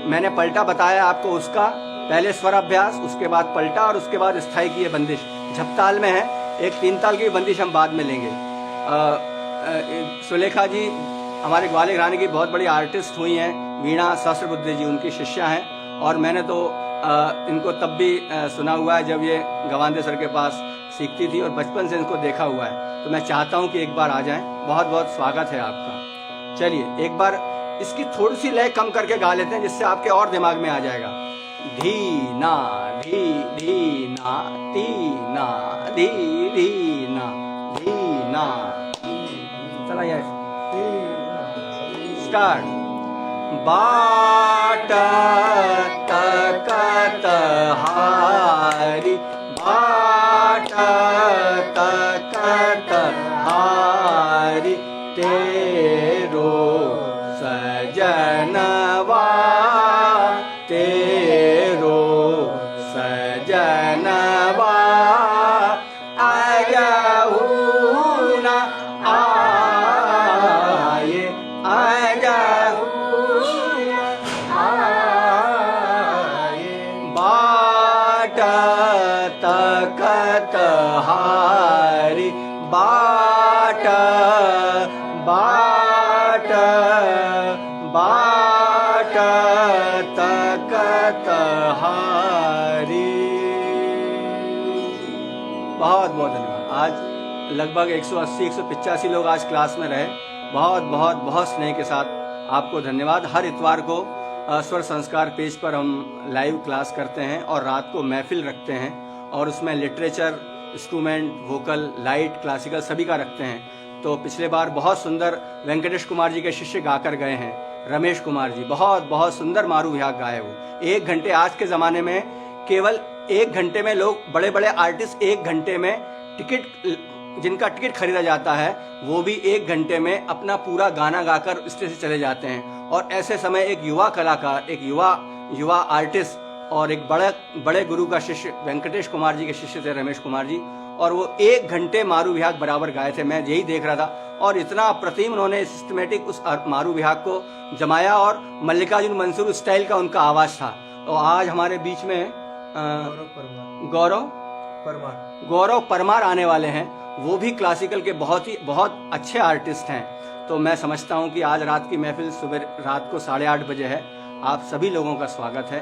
मैंने पलटा बताया आपको, उसका पहले स्वर अभ्यास, उसके बाद पलटा और उसके बाद स्थाई की ये बंदिश झपताल में है। एक 3 ताल की बंदिश हम बाद में लेंगे। सुलेखा जी हमारे ग्वालियर घराने की बहुत बड़ी आर्टिस्ट हुई हैं, वीणा सहस्त्रबुद्धे जी उनकी शिष्या हैं। और मैंने तो इनको तब भी सुना हुआ है जब ये गवांदे सर के पास सीखती थी, और बचपन से इनको देखा हुआ है। तो मैं चाहता हूँ कि एक बार आ जाएं। बहुत बहुत स्वागत है आपका। चलिए एक बार इसकी थोड़ी सी लय कम करके गा लेते हैं, जिससे आपके और दिमाग में आ जाएगा। धी ना धी, धी ना ती ना, धी धी ना, धी ना। चला यार, स्टार्ट। बाट तकत हारी, बाट तकत हारी, तेरो सजनवा, तेरो सजनवा, आयाऊ ना आए, आयाऊ ना आए, बाट तकत हारी, बाट बाट बाट तकत हारी। बहुत बहुत धन्यवाद। आज लगभग 180-185 लोग आज क्लास में रहे। बहुत बहुत बहुत स्नेह के साथ आपको धन्यवाद। हर इतवार को स्वर संस्कार पेज पर हम लाइव क्लास करते हैं और रात को महफिल रखते हैं, और उसमें literature, instrument, vocal, light, classical सभी का रखते हैं। तो पिछले बार बहुत सुंदर वेंकटेश कुमार जी के शिष्य गाकर गए हैं, रमेश कुमार जी, बहुत बहुत सुंदर मारू विहाग गाए वो। 1 घंटे, आज के ज़माने में केवल 1 घंटे में लोग, बड़े बड़े आर्टिस्ट 1 घंटे में टिकट, जिनका टिकट खरीदा जाता है वो भी 1 घंटे में अपना पूरा गाना गाकर स्टेज से चले जाते हैं। और ऐसे समय एक युवा कलाकार, एक युवा आर्टिस्ट और एक बड़े गुरु का शिष्य, वेंकटेश कुमार जी के शिष्य थे रमेश कुमार जी, और वो 1 घंटे मारू विहाग बराबर गाए थे। मैं यही देख रहा था, और इतना अप्रतिम उन्होंने सिस्टमेटिक उस मारू विहाग को जमाया, और मल्लिकार्जुन मंसूर स्टाइल का उनका आवाज था। तो आज हमारे बीच में गौरव परमार आने वाले हैं। वो भी क्लासिकल के बहुत अच्छे आर्टिस्ट हैं। तो मैं समझता हूं कि आज रात की महफिल सुबह रात को 8:30 बजे है। आप सभी लोगों का स्वागत है।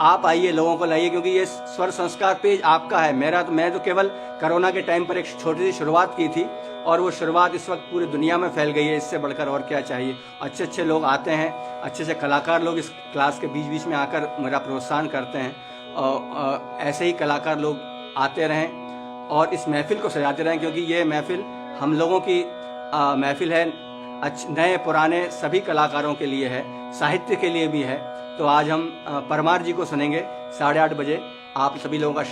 आप आइए, लोगों को लाइए, क्योंकि ये स्वर संस्कार पेज आपका है। मैं तो केवल कोरोना के टाइम पर एक छोटी सी शुरुआत की थी, और वो शुरुआत इस वक्त पूरी दुनिया में फैल गई है। इससे बढ़कर और क्या चाहिए। अच्छे अच्छे लोग आते हैं, अच्छे अच्छे कलाकार लोग इस क्लास के बीच में आकर मेरा प्रोत्साहन करते हैं, और ऐसे ही कलाकार लोग आते रहें और इस महफिल को सजाते रहें, क्योंकि ये महफिल हम लोगों की महफिल है। नए पुराने सभी कलाकारों के लिए है, साहित्य के लिए भी है। तो आज हम परमार जी को सुनेंगे 8:30 बजे। आप सभी लोगों का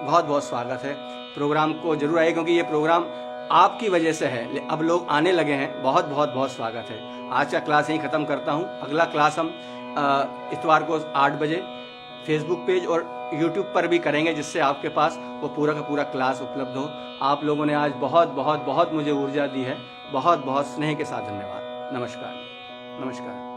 बहुत बहुत स्वागत है। प्रोग्राम को जरूर आइए, क्योंकि ये प्रोग्राम आपकी वजह से है, अब लोग आने लगे हैं। बहुत बहुत बहुत स्वागत है। आज का क्लास यहीं ख़त्म करता हूँ। अगला क्लास हम इतवार को 8 बजे फेसबुक पेज और यूट्यूब पर भी करेंगे, जिससे आपके पास वो पूरा का पूरा क्लास उपलब्ध हो। आप लोगों ने आज बहुत बहुत बहुत मुझे ऊर्जा दी है। बहुत बहुत स्नेह के साथ धन्यवाद। नमस्कार। नमस्कार।